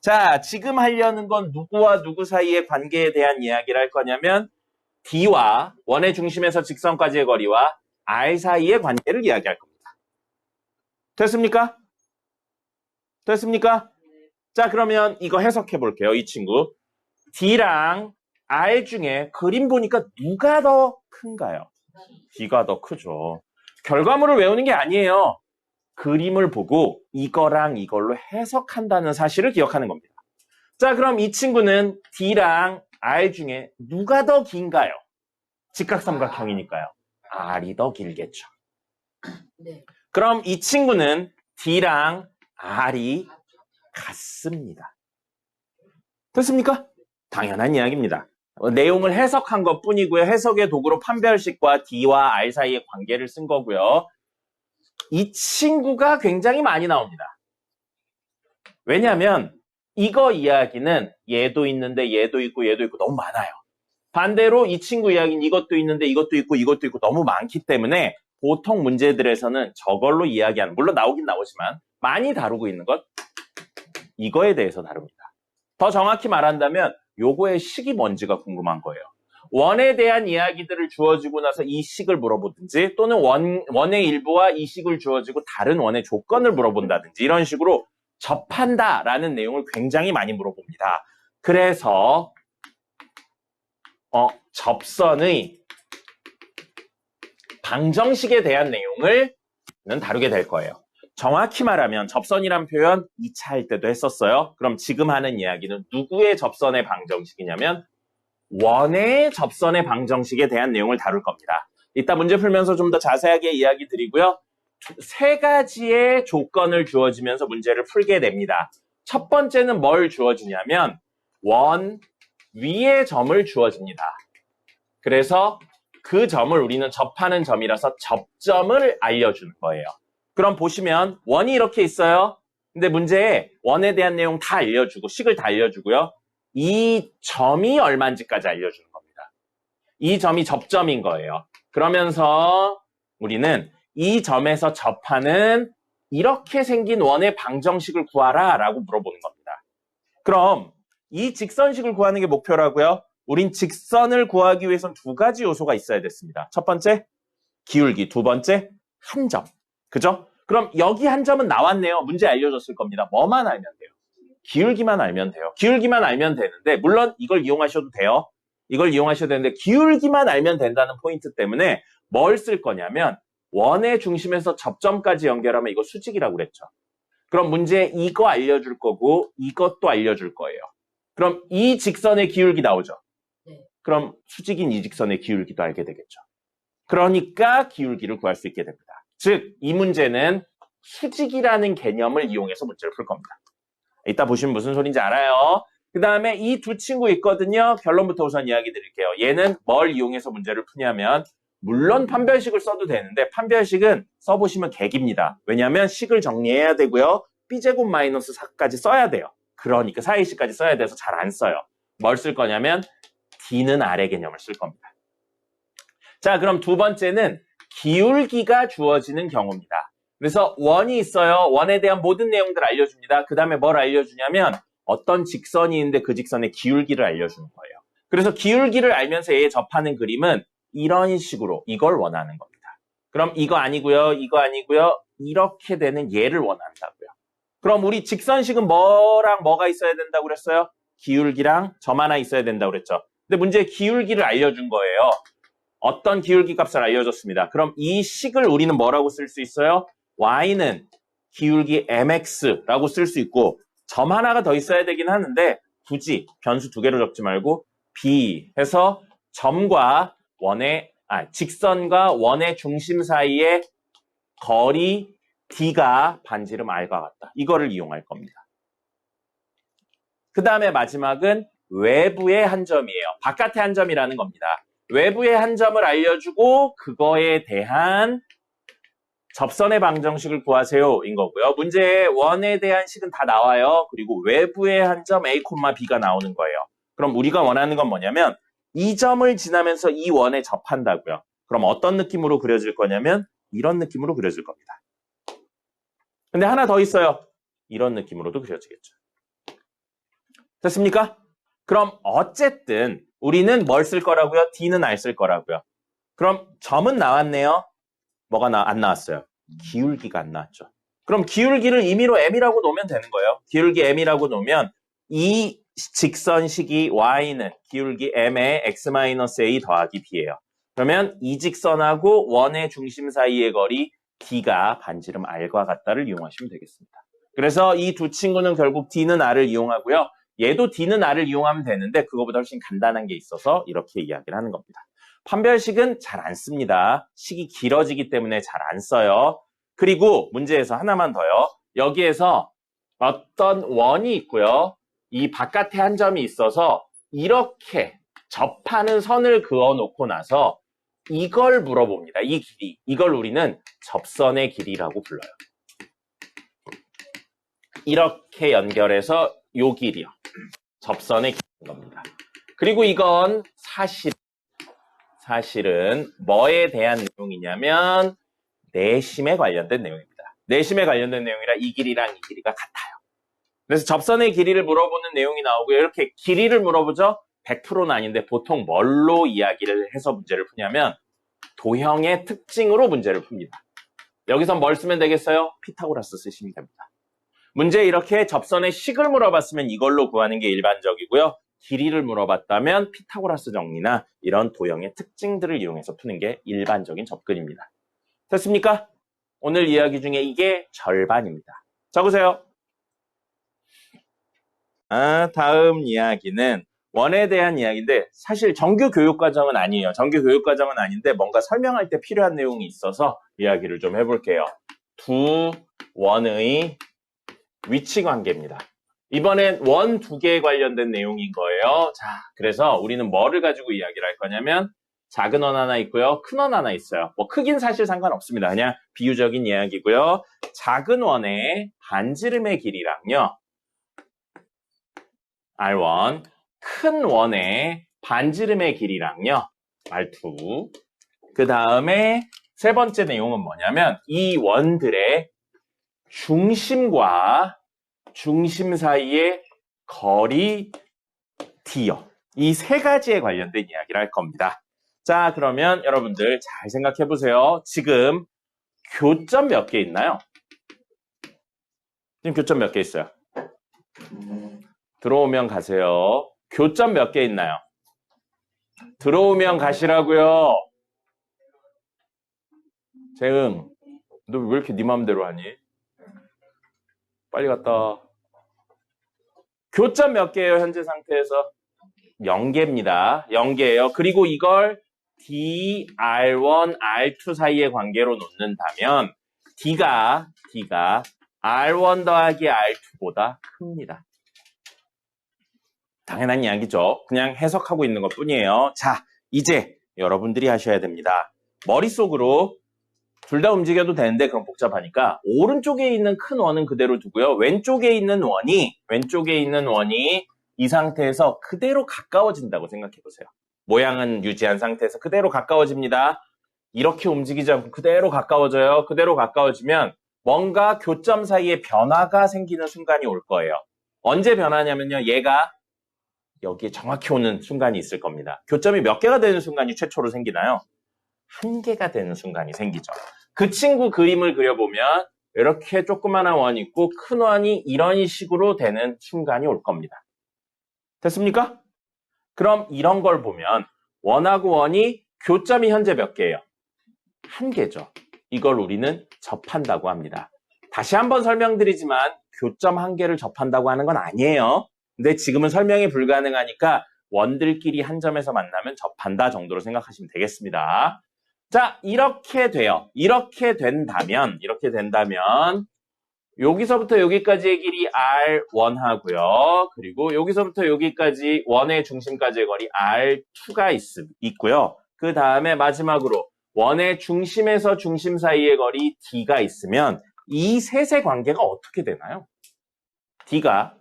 자, 지금 하려는 건 누구와 누구 사이의 관계에 대한 이야기를 할 거냐면 D와 원의 중심에서 직선까지의 거리와 R 사이의 관계를 이야기할 겁니다. 됐습니까? 됐습니까? 자, 그러면 이거 해석해 볼게요. 이 친구. D랑 R 중에 그림 보니까 누가 더 큰가요? D가 더 크죠. 결과물을 외우는 게 아니에요. 그림을 보고 이거랑 이걸로 해석한다는 사실을 기억하는 겁니다. 자, 그럼 이 친구는 D랑 R 중에 누가 더 긴가요? 직각삼각형이니까요. R이 더 길겠죠. 네. 그럼 이 친구는 D랑 R이 같습니다. 됐습니까? 당연한 이야기입니다. 내용을 해석한 것 뿐이고요. 해석의 도구로 판별식과 D와 R 사이의 관계를 쓴 거고요. 이 친구가 굉장히 많이 나옵니다. 왜냐하면 이거 이야기는 얘도 있는데 얘도 있고 얘도 있고 너무 많아요. 반대로 이 친구 이야기는 이것도 있는데 이것도 있고 이것도 있고 너무 많기 때문에 보통 문제들에서는 저걸로 이야기하는, 물론 나오긴 나오지만 많이 다루고 있는 것 이거에 대해서 다룹니다. 더 정확히 말한다면 요거의 식이 뭔지가 궁금한 거예요. 원에 대한 이야기들을 주어지고 나서 이 식을 물어보든지 또는 원의 일부와 이 식을 주어지고 다른 원의 조건을 물어본다든지 이런 식으로 접한다라는 내용을 굉장히 많이 물어봅니다. 그래서 접선의 방정식에 대한 내용을 다루게 될 거예요. 정확히 말하면 접선이란 표현 2차 할 때도 했었어요. 그럼 지금 하는 이야기는 누구의 접선의 방정식이냐면 원의 접선의 방정식에 대한 내용을 다룰 겁니다. 이따 문제 풀면서 좀 더 자세하게 이야기 드리고요. 3가지의 조건을 주어지면서 문제를 풀게 됩니다. 첫 번째는 뭘 주어지냐면 원 위의 점을 주어집니다. 그래서 그 점을 우리는 접하는 점이라서 접점을 알려주는 거예요. 그럼 보시면 원이 이렇게 있어요. 근데 문제에 원에 대한 내용 다 알려주고 식을 다 알려주고요. 이 점이 얼마인지까지 알려주는 겁니다. 이 점이 접점인 거예요. 그러면서 우리는 이 점에서 접하는 이렇게 생긴 원의 방정식을 구하라 라고 물어보는 겁니다. 그럼 이 직선식을 구하는 게 목표라고요? 우린 직선을 구하기 위해선 두 가지 요소가 있어야 됐습니다. 첫 번째, 기울기. 두 번째, 한 점. 그죠? 그럼 여기 한 점은 나왔네요. 문제 알려줬을 겁니다. 뭐만 알면 돼요? 기울기만 알면 돼요. 기울기만 알면 되는데, 물론 이걸 이용하셔도 돼요. 이걸 이용하셔도 되는데, 기울기만 알면 된다는 포인트 때문에 뭘 쓸 거냐면, 원의 중심에서 접점까지 연결하면 이거 수직이라고 그랬죠. 그럼 문제에 이거 알려줄 거고, 이것도 알려줄 거예요. 그럼 이 직선의 기울기 나오죠? 네. 그럼 수직인 이 직선의 기울기도 알게 되겠죠. 그러니까 기울기를 구할 수 있게 됩니다. 즉, 이 문제는 수직이라는 개념을 이용해서 문제를 풀 겁니다. 이따 보시면 무슨 소린지 알아요. 그 다음에 이 두 친구 있거든요. 결론부터 우선 이야기 드릴게요. 얘는 뭘 이용해서 문제를 푸냐면, 물론 판별식을 써도 되는데 판별식은 써보시면 개기입니다. 왜냐하면 식을 정리해야 되고요. b제곱 마이너스 4까지 써야 돼요. 그러니까 4ac까지 써야 돼서 잘 안 써요. 뭘 쓸 거냐면 D는 아래 개념을 쓸 겁니다. 자, 그럼 두 번째는 기울기가 주어지는 경우입니다. 그래서 원이 있어요. 원에 대한 모든 내용들을 알려줍니다. 그 다음에 뭘 알려주냐면 어떤 직선이 있는데 그 직선의 기울기를 알려주는 거예요. 그래서 기울기를 알면서 얘에 접하는 그림은 이런 식으로 이걸 원하는 겁니다. 그럼 이거 아니고요. 이거 아니고요. 이렇게 되는 얘를 원한다고요. 그럼 우리 직선식은 뭐랑 뭐가 있어야 된다고 그랬어요? 기울기랑 점 하나 있어야 된다고 그랬죠. 근데 문제의 기울기를 알려준 거예요. 어떤 기울기 값을 알려줬습니다. 그럼 이 식을 우리는 뭐라고 쓸 수 있어요? y는 기울기 mx라고 쓸 수 있고 점 하나가 더 있어야 되긴 하는데 굳이 변수 두 개로 적지 말고 b 해서 점과 직선과 원의 중심 사이의 거리 d가 반지름 r과 같다. 이거를 이용할 겁니다. 그 다음에 마지막은 외부의 한 점이에요. 바깥의 한 점이라는 겁니다. 외부의 한 점을 알려주고 그거에 대한 접선의 방정식을 구하세요 인 거고요. 문제에 원에 대한 식은 다 나와요. 그리고 외부의 한 점 a, b가 나오는 거예요. 그럼 우리가 원하는 건 뭐냐면 이 점을 지나면서 이 원에 접한다고요. 그럼 어떤 느낌으로 그려질 거냐면 이런 느낌으로 그려질 겁니다. 근데 하나 더 있어요. 이런 느낌으로도 그려지겠죠. 됐습니까? 그럼 어쨌든 우리는 뭘 쓸 거라고요? D는 R 쓸 거라고요. 그럼 점은 나왔네요. 뭐가 안 나왔어요? 기울기가 안 나왔죠. 그럼 기울기를 임의로 M이라고 놓으면 되는 거예요. 기울기 M이라고 놓으면 이 직선식이 Y는 기울기 M의 X-A 더하기 B예요. 그러면 이 직선하고 원의 중심 사이의 거리 D가 반지름 R과 같다를 이용하시면 되겠습니다. 그래서 이 두 친구는 결국 D는 R을 이용하고요. 얘도 D는 R을 이용하면 되는데 그거보다 훨씬 간단한 게 있어서 이렇게 이야기를 하는 겁니다. 판별식은 잘 안 씁니다. 식이 길어지기 때문에 잘 안 써요. 그리고 문제에서 하나만 더요. 여기에서 어떤 원이 있고요. 이 바깥에 한 점이 있어서 이렇게 접하는 선을 그어놓고 나서 이걸 물어봅니다. 이 길이. 이걸 우리는 접선의 길이라고 불러요. 이렇게 연결해서 요 길이요. 접선의 길이인 겁니다. 그리고 이건 사실은 뭐에 대한 내용이냐면 내심에 관련된 내용입니다. 내심에 관련된 내용이라 이 길이랑 이 길이가 같아요. 그래서 접선의 길이를 물어보는 내용이 나오고요. 이렇게 길이를 물어보죠. 100%는 아닌데 보통 뭘로 이야기를 해서 문제를 푸냐면 도형의 특징으로 문제를 풉니다. 여기서 뭘 쓰면 되겠어요? 피타고라스 쓰시면 됩니다. 문제 이렇게 접선의 식을 물어봤으면 이걸로 구하는 게 일반적이고요. 길이를 물어봤다면 피타고라스 정리나 이런 도형의 특징들을 이용해서 푸는 게 일반적인 접근입니다. 됐습니까? 오늘 이야기 중에 이게 절반입니다. 적으세요. 다음 이야기는 원에 대한 이야기인데 사실 정규 교육과정은 아니에요. 정규 교육과정은 아닌데 뭔가 설명할 때 필요한 내용이 있어서 이야기를 좀 해볼게요. 두 원의 위치 관계입니다. 이번엔 원 두 개에 관련된 내용인 거예요. 자, 그래서 우리는 뭐를 가지고 이야기를 할 거냐면 작은 원 하나 있고요. 큰 원 하나 있어요. 뭐 크긴 사실 상관없습니다. 그냥 비유적인 이야기고요. 작은 원의 반지름의 길이랑요. R1, 큰 원의 반지름의 길이랑요. R2. 그 다음에 세 번째 내용은 뭐냐면 이 원들의 중심과 중심 사이의 거리 D요. 이 세 가지에 관련된 이야기를 할 겁니다. 자, 그러면 여러분들 잘 생각해 보세요. 지금 교점 몇 개 있나요? 지금 교점 몇 개 있어요? 들어오면 가세요. 교점 몇 개 있나요? 들어오면 가시라고요. 재응, 너 왜 이렇게 네 맘대로 하니? 빨리 갔다 와. 교점 몇 개예요, 현재 상태에서? 0개입니다. 0개예요. 그리고 이걸 D, R1, R2 사이의 관계로 놓는다면 D가 R1 더하기 R2보다 큽니다. 당연한 이야기죠. 그냥 해석하고 있는 것 뿐이에요. 자, 이제 여러분들이 하셔야 됩니다. 머릿속으로 둘 다 움직여도 되는데 그럼 복잡하니까 오른쪽에 있는 큰 원은 그대로 두고요. 왼쪽에 있는 원이 이 상태에서 그대로 가까워진다고 생각해 보세요. 모양은 유지한 상태에서 그대로 가까워집니다. 이렇게 움직이지 않고 그대로 가까워져요. 그대로 가까워지면 뭔가 교점 사이에 변화가 생기는 순간이 올 거예요. 언제 변하냐면요. 얘가 여기에 정확히 오는 순간이 있을 겁니다. 교점이 몇 개가 되는 순간이 최초로 생기나요? 1개가 되는 순간이 생기죠. 그 친구 그림을 그려보면 이렇게 조그마한 원이 있고 큰 원이 이런 식으로 되는 순간이 올 겁니다. 됐습니까? 그럼 이런 걸 보면 원하고 원이 교점이 현재 몇 개예요? 1개죠. 이걸 우리는 접한다고 합니다. 다시 한번 설명드리지만 교점 1개를 접한다고 하는 건 아니에요. 근데 지금은 설명이 불가능하니까 원들끼리 한 점에서 만나면 접한다 정도로 생각하시면 되겠습니다. 자, 이렇게 돼요. 이렇게 된다면 여기서부터 여기까지의 길이 R1 하고요. 그리고 여기서부터 여기까지 원의 중심까지의 거리 R2가 있고요. 그 다음에 마지막으로 원의 중심에서 중심 사이의 거리 D가 있으면 이 셋의 관계가 어떻게 되나요? D가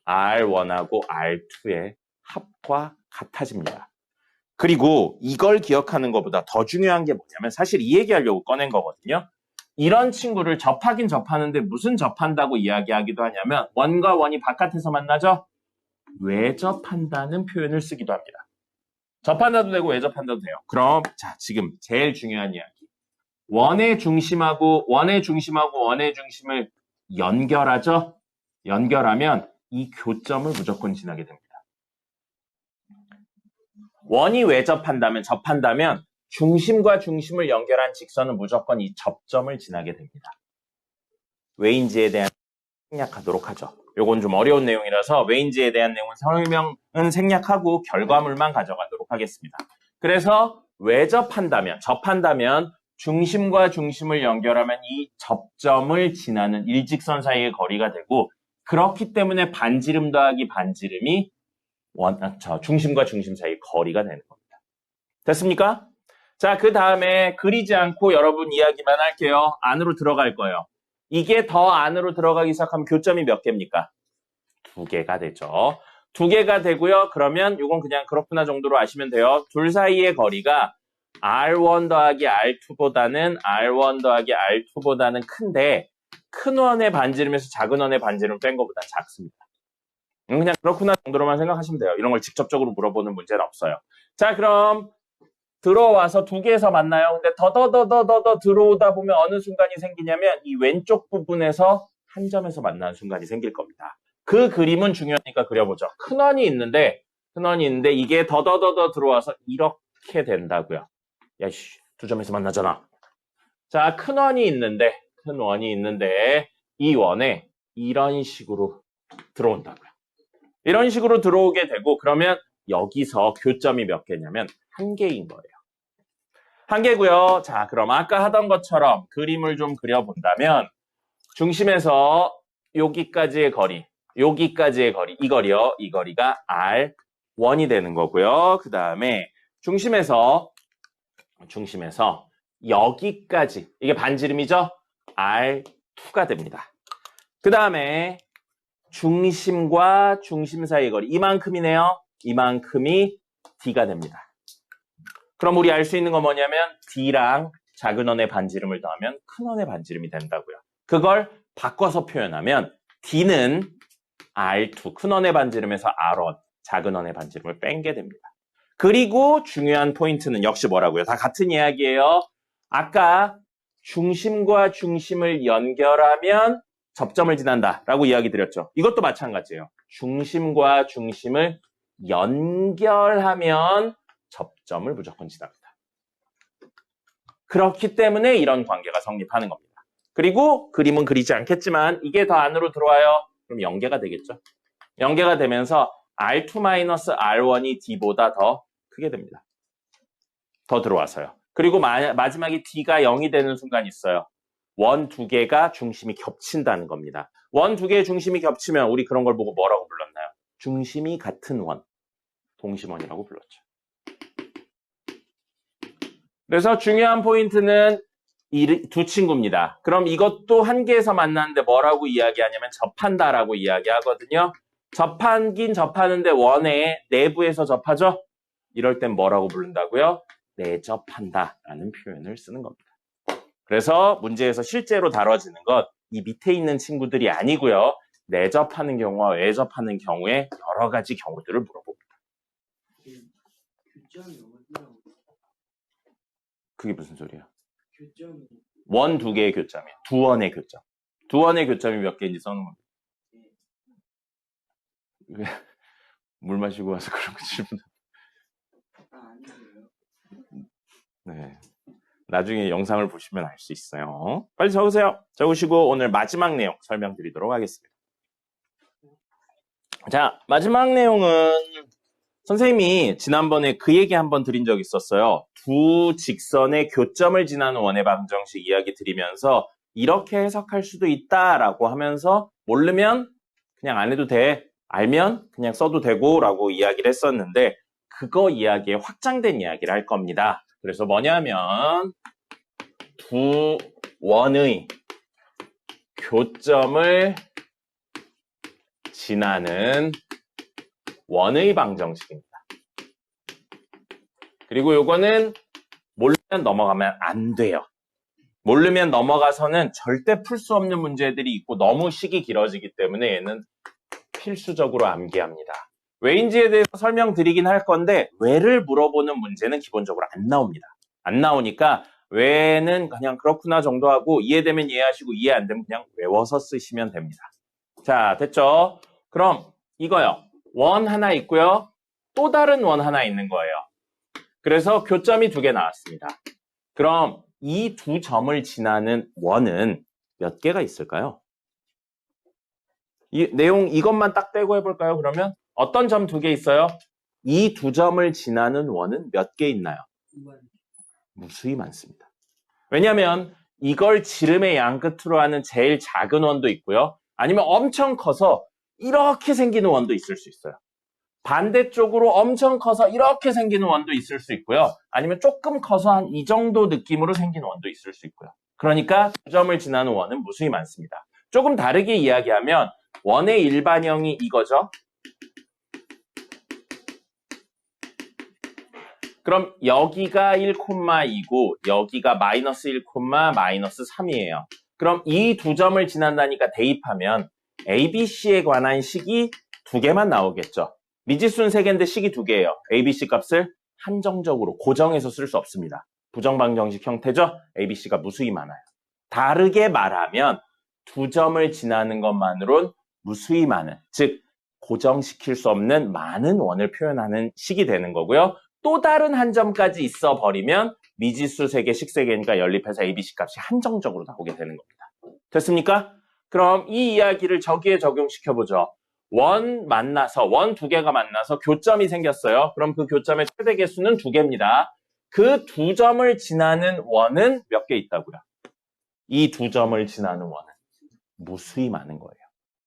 R1하고 R2의 합과 같아집니다. 그리고 이걸 기억하는 것보다 더 중요한 게 뭐냐면 사실 이 얘기하려고 꺼낸 거거든요. 이런 친구를 접하긴 접하는데 무슨 접한다고 이야기하기도 하냐면 원과 원이 바깥에서 만나죠? 외접한다는 표현을 쓰기도 합니다. 접한다도 되고 외접한다도 돼요. 그럼 자 지금 제일 중요한 이야기. 원의 중심하고 원의 중심을 연결하죠? 연결하면 이 교점을 무조건 지나게 됩니다. 원이 접한다면 중심과 중심을 연결한 직선은 무조건 이 접점을 지나게 됩니다. 왜인지에 대한 생략하도록 하죠. 요건 좀 어려운 내용이라서 왜인지에 대한 내용은 설명은 생략하고 결과물만 가져가도록 하겠습니다. 그래서 접한다면 중심과 중심을 연결하면 이 접점을 지나는 일직선 사이의 거리가 되고 그렇기 때문에 반지름 더하기 반지름이 중심과 중심 사이의 거리가 되는 겁니다. 됐습니까? 자, 그 다음에 그리지 않고 여러분 이야기만 할게요. 안으로 들어갈 거예요. 이게 더 안으로 들어가기 시작하면 교점이 몇 개입니까? 2개가 되죠. 2개가 되고요. 그러면 이건 그냥 그렇구나 정도로 아시면 돼요. 둘 사이의 거리가 R1 더하기 R2보다는 큰데 큰 원의 반지름에서 작은 원의 반지름 뺀 것보다 작습니다. 그냥 그렇구나 정도로만 생각하시면 돼요. 이런 걸 직접적으로 물어보는 문제는 없어요. 자, 그럼 들어와서 2개에서 만나요. 근데 더 들어오다 보면 어느 순간이 생기냐면 이 왼쪽 부분에서 한 점에서 만나는 순간이 생길 겁니다. 그 그림은 중요하니까 그려보죠. 큰 원이 있는데 이게 더 들어와서 이렇게 된다고요. 야이씨, 2점에서 만나잖아. 자, 큰 원이 있는데 이 원에 이런 식으로 들어온다고요. 이런 식으로 들어오게 되고 그러면 여기서 교점이 몇 개냐면 1개인 거예요. 1개고요. 자, 그럼 아까 하던 것처럼 그림을 좀 그려본다면 중심에서 여기까지의 거리, 이 거리가 R1이 되는 거고요. 그 다음에 중심에서 여기까지, 이게 반지름이죠? R2가 됩니다. 그 다음에 중심과 중심 사이의 거리, 이만큼이네요. 이만큼이 D가 됩니다. 그럼 우리 알 수 있는 건 뭐냐면 D랑 작은 원의 반지름을 더하면 큰 원의 반지름이 된다고요. 그걸 바꿔서 표현하면 D는 R2, 큰 원의 반지름에서 R1, 작은 원의 반지름을 뺀 게 됩니다. 그리고 중요한 포인트는 역시 뭐라고요? 다 같은 이야기예요. 아까 중심과 중심을 연결하면 접점을 지난다 라고 이야기 드렸죠. 이것도 마찬가지예요. 중심과 중심을 연결하면 접점을 무조건 지납니다. 그렇기 때문에 이런 관계가 성립하는 겁니다. 그리고 그림은 그리지 않겠지만 이게 더 안으로 들어와요. 그럼 연계가 되겠죠. 연계가 되면서 R2-R1이 D보다 더 크게 됩니다. 더 들어와서요. 그리고 마지막에 D가 0이 되는 순간이 있어요. 원 두 개가 중심이 겹친다는 겁니다. 원 두 개의 중심이 겹치면 우리 그런 걸 보고 뭐라고 불렀나요? 중심이 같은 원, 동심원이라고 불렀죠. 그래서 중요한 포인트는 이 두 친구입니다. 그럼 이것도 한 개에서 만났는데 뭐라고 이야기하냐면 접한다라고 이야기하거든요. 접하긴 접하는데 원의 내부에서 접하죠? 이럴 땐 뭐라고 부른다고요? 내접한다라는 표현을 쓰는 겁니다. 그래서 문제에서 실제로 다뤄지는 것, 이 밑에 있는 친구들이 아니고요. 내접하는 경우와 외접하는 경우에 여러 가지 경우들을 물어봅니다. 교점이 어디라고? 그게 무슨 소리야? 교점이 원 두 개의 교점이에요. 두 원의 교점. 두 원의 교점이 몇 개인지 써놓은 겁니다. 왜? 물 마시고 와서 그런 거 질문. 아니에요. 네. 나중에 영상을 보시면 알 수 있어요. 빨리 적으세요. 적으시고 오늘 마지막 내용 설명드리도록 하겠습니다. 자, 마지막 내용은 선생님이 지난번에 그 얘기 한번 드린 적 있었어요. 두 직선의 교점을 지나는 원의 방정식 이야기 드리면서 이렇게 해석할 수도 있다라고 하면서 모르면 그냥 안 해도 돼. 알면 그냥 써도 되고 라고 이야기를 했었는데 그거 이야기에 확장된 이야기를 할 겁니다. 그래서 뭐냐면 두 원의 교점을 지나는 원의 방정식입니다. 그리고 요거는 모르면 넘어가면 안 돼요. 모르면 넘어가서는 절대 풀 수 없는 문제들이 있고 너무 식이 길어지기 때문에 얘는 필수적으로 암기합니다. 왜인지에 대해서 설명드리긴 할 건데 왜를 물어보는 문제는 기본적으로 안 나옵니다. 안 나오니까 왜는 그냥 그렇구나 정도 하고 이해되면 이해하시고 이해 안 되면 그냥 외워서 쓰시면 됩니다. 자, 됐죠? 그럼 이거요. 원 하나 있고요. 또 다른 원 하나 있는 거예요. 그래서 교점이 두 개 나왔습니다. 그럼 이 두 점을 지나는 원은 몇 개가 있을까요? 이 내용 이것만 딱 떼고 해볼까요? 그러면 어떤 점 두 개 있어요? 이 두 점을 지나는 원은 몇 개 있나요? 무수히 많습니다. 왜냐하면 이걸 지름의 양끝으로 하는 제일 작은 원도 있고요. 아니면 엄청 커서 이렇게 생기는 원도 있을 수 있어요. 반대쪽으로 엄청 커서 이렇게 생기는 원도 있을 수 있고요. 아니면 조금 커서 한 이 정도 느낌으로 생기는 원도 있을 수 있고요. 그러니까 두 점을 지나는 원은 무수히 많습니다. 조금 다르게 이야기하면 원의 일반형이 이거죠. 그럼 여기가 1,2고 여기가 마이너스 1, 마이너스 3이에요. 그럼 이 두 점을 지난다니까 대입하면 ABC에 관한 식이 두 개만 나오겠죠. 미지수는 3개인데 식이 2개예요. ABC 값을 한정적으로 고정해서 쓸 수 없습니다. 부정방정식 형태죠. ABC가 무수히 많아요. 다르게 말하면 두 점을 지나는 것만으론 무수히 많은, 즉 고정시킬 수 없는 많은 원을 표현하는 식이 되는 거고요. 또 다른 한 점까지 있어 버리면 미지수 3개, 식 3개니까 연립해서 ABC 값이 한정적으로 나오게 되는 겁니다. 됐습니까? 그럼 이 이야기를 저기에 적용시켜보죠. 원 두 개가 만나서 교점이 생겼어요. 그럼 그 교점의 최대 개수는 2개입니다. 그 두 점을 지나는 원은 몇 개 있다고요? 이 두 점을 지나는 원은 무수히 많은 거예요.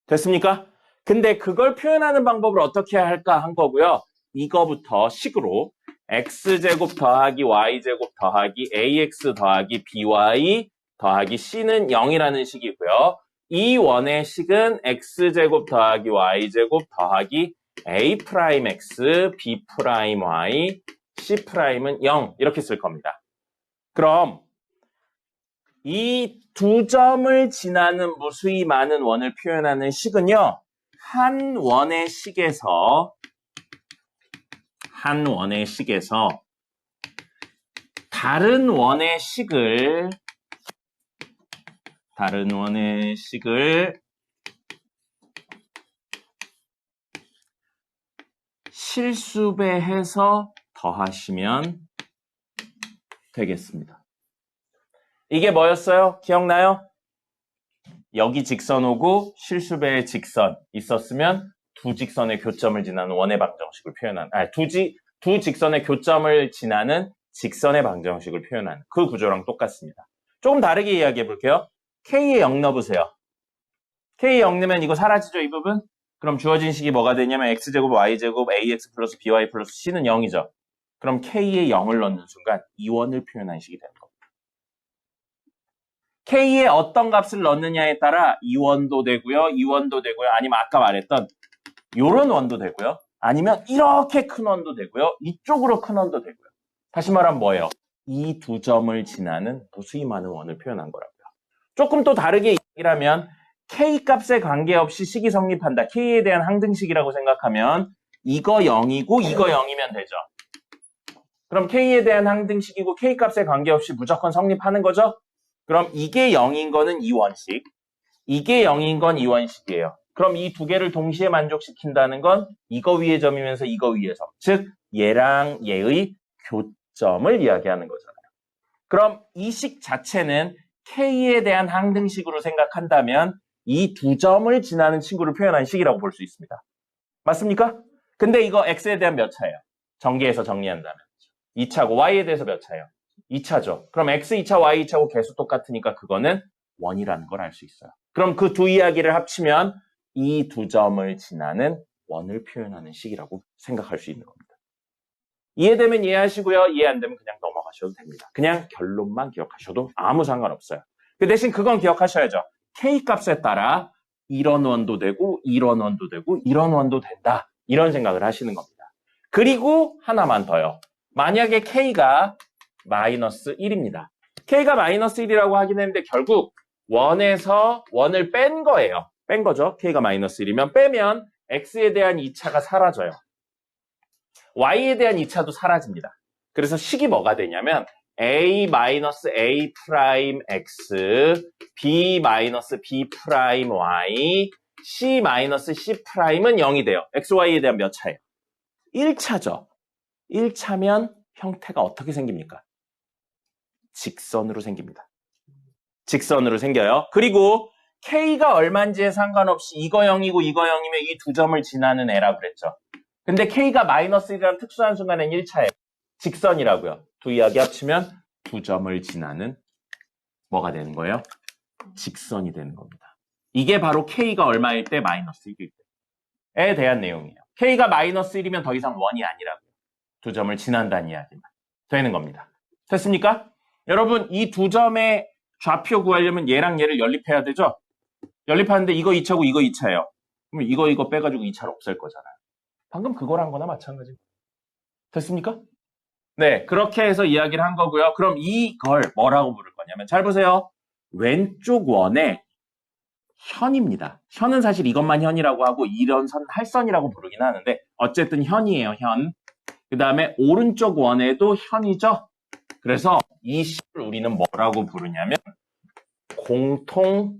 됐습니까? 근데 그걸 표현하는 방법을 어떻게 할까 한 거고요. 이거부터 식으로 x제곱 더하기 y제곱 더하기 ax 더하기 by 더하기 c는 0이라는 식이고요. 이 원의 식은 x제곱 더하기 y제곱 더하기 a'x, b'y, c'은 0 이렇게 쓸 겁니다. 그럼 이 두 점을 지나는 무수히 많은 원을 표현하는 식은요. 한 원의 식에서 한 원의 식에서 다른 원의 식을 실수배해서 더하시면 되겠습니다. 이게 뭐였어요? 기억나요? 여기 직선 오고 실수배의 직선 있었으면 두 직선의 교점을 지나는 원의 방정식을 표현하는, 두 직선의 교점을 지나는 직선의 방정식을 표현하는 그 구조랑 똑같습니다. 조금 다르게 이야기해 볼게요. K에 0 넣어보세요. K에 0 넣으면 이거 사라지죠, 이 부분? 그럼 주어진 식이 뭐가 되냐면 X제곱, Y제곱, AX 플러스 BY 플러스 C는 0이죠. 그럼 K에 0을 넣는 순간 이 원을 표현한 식이 되는 겁니다. K에 어떤 값을 넣느냐에 따라 이 원도 되고요, 이 원도 되고요, 아니면 아까 말했던 요런 원도 되고요, 아니면 이렇게 큰 원도 되고요, 이쪽으로 큰 원도 되고요. 다시 말하면 뭐예요? 이 두 점을 지나는 무수히 많은 원을 표현한 거라고요. 조금 또 다르게 얘기를 하면 K 값에 관계없이 식이 성립한다. K에 대한 항등식이라고 생각하면 이거 0이고 이거 0이면 되죠. 그럼 K에 대한 항등식이고 K 값에 관계없이 무조건 성립하는 거죠? 그럼 이게 0인 거는 이 원식, 이게 0인 건 이 원식이에요. 그럼 이 두 개를 동시에 만족시킨다는 건 이거 위의 점이면서 이거 위의 점, 즉 얘랑 얘의 교점을 이야기하는 거잖아요. 그럼 이 식 자체는 K에 대한 항등식으로 생각한다면 이 두 점을 지나는 친구를 표현한 식이라고 볼 수 있습니다. 맞습니까? 근데 이거 X에 대한 몇 차예요? 전개해서 정리한다면 2차고 Y에 대해서 몇 차예요? 2차죠. 그럼 X 2차, Y 2차고 개수 똑같으니까 그거는 1이라는 걸 알 수 있어요. 그럼 그 두 이야기를 합치면 이 두 점을 지나는 원을 표현하는 식이라고 생각할 수 있는 겁니다. 이해되면 이해하시고요. 이해 안 되면 그냥 넘어가셔도 됩니다. 그냥 결론만 기억하셔도 아무 상관없어요. 그 대신 그건 기억하셔야죠. K 값에 따라 이런 원도 되고 이런 원도 되고 이런 원도 된다. 이런 생각을 하시는 겁니다. 그리고 하나만 더요. 만약에 K가 마이너스 1입니다. K가 마이너스 1이라고 하긴 했는데 결국 원에서 원을 뺀 거예요. 뺀 거죠. K가 마이너스 1이면 빼면 X에 대한 2차가 사라져요. Y에 대한 2차도 사라집니다. 그래서 식이 뭐가 되냐면 A-A 프라임 X, B-B 프라임 Y, C-C 프라임은 0이 돼요. X, Y에 대한 몇 차예요? 1차죠. 1차면 형태가 어떻게 생깁니까? 직선으로 생깁니다. 직선으로 생겨요. 그리고 K가 얼마인지에 상관없이 이거 0이고 이거 0이면 이 두 점을 지나는 애라고 그랬죠. 근데 K가 마이너스 1이라는 특수한 순간엔 1차예요. 직선이라고요. 두 이야기 합치면 두 점을 지나는 뭐가 되는 거예요? 직선이 되는 겁니다. 이게 바로 K가 얼마일 때 마이너스 1일 때에 대한 내용이에요. K가 마이너스 1이면 더 이상 원이 아니라고요. 두 점을 지난다는 이야기만 되는 겁니다. 됐습니까? 여러분 이 두 점의 좌표 구하려면 얘랑 얘를 연립해야 되죠? 연립하는데 이거 2차고 이거 2차예요. 그럼 이거 빼가지고 2차를 없앨 거잖아요. 방금 그거랑 거나 마찬가지. 됐습니까? 네, 그렇게 해서 이야기를 한 거고요. 그럼 이걸 뭐라고 부를 거냐면 잘 보세요. 왼쪽 원의 현입니다. 현은 사실 이것만 현이라고 하고 이런 선 할선이라고 부르긴 하는데 어쨌든 현이에요, 현. 그 다음에 오른쪽 원에도 현이죠. 그래서 이 식을 우리는 뭐라고 부르냐면 공통현이에요.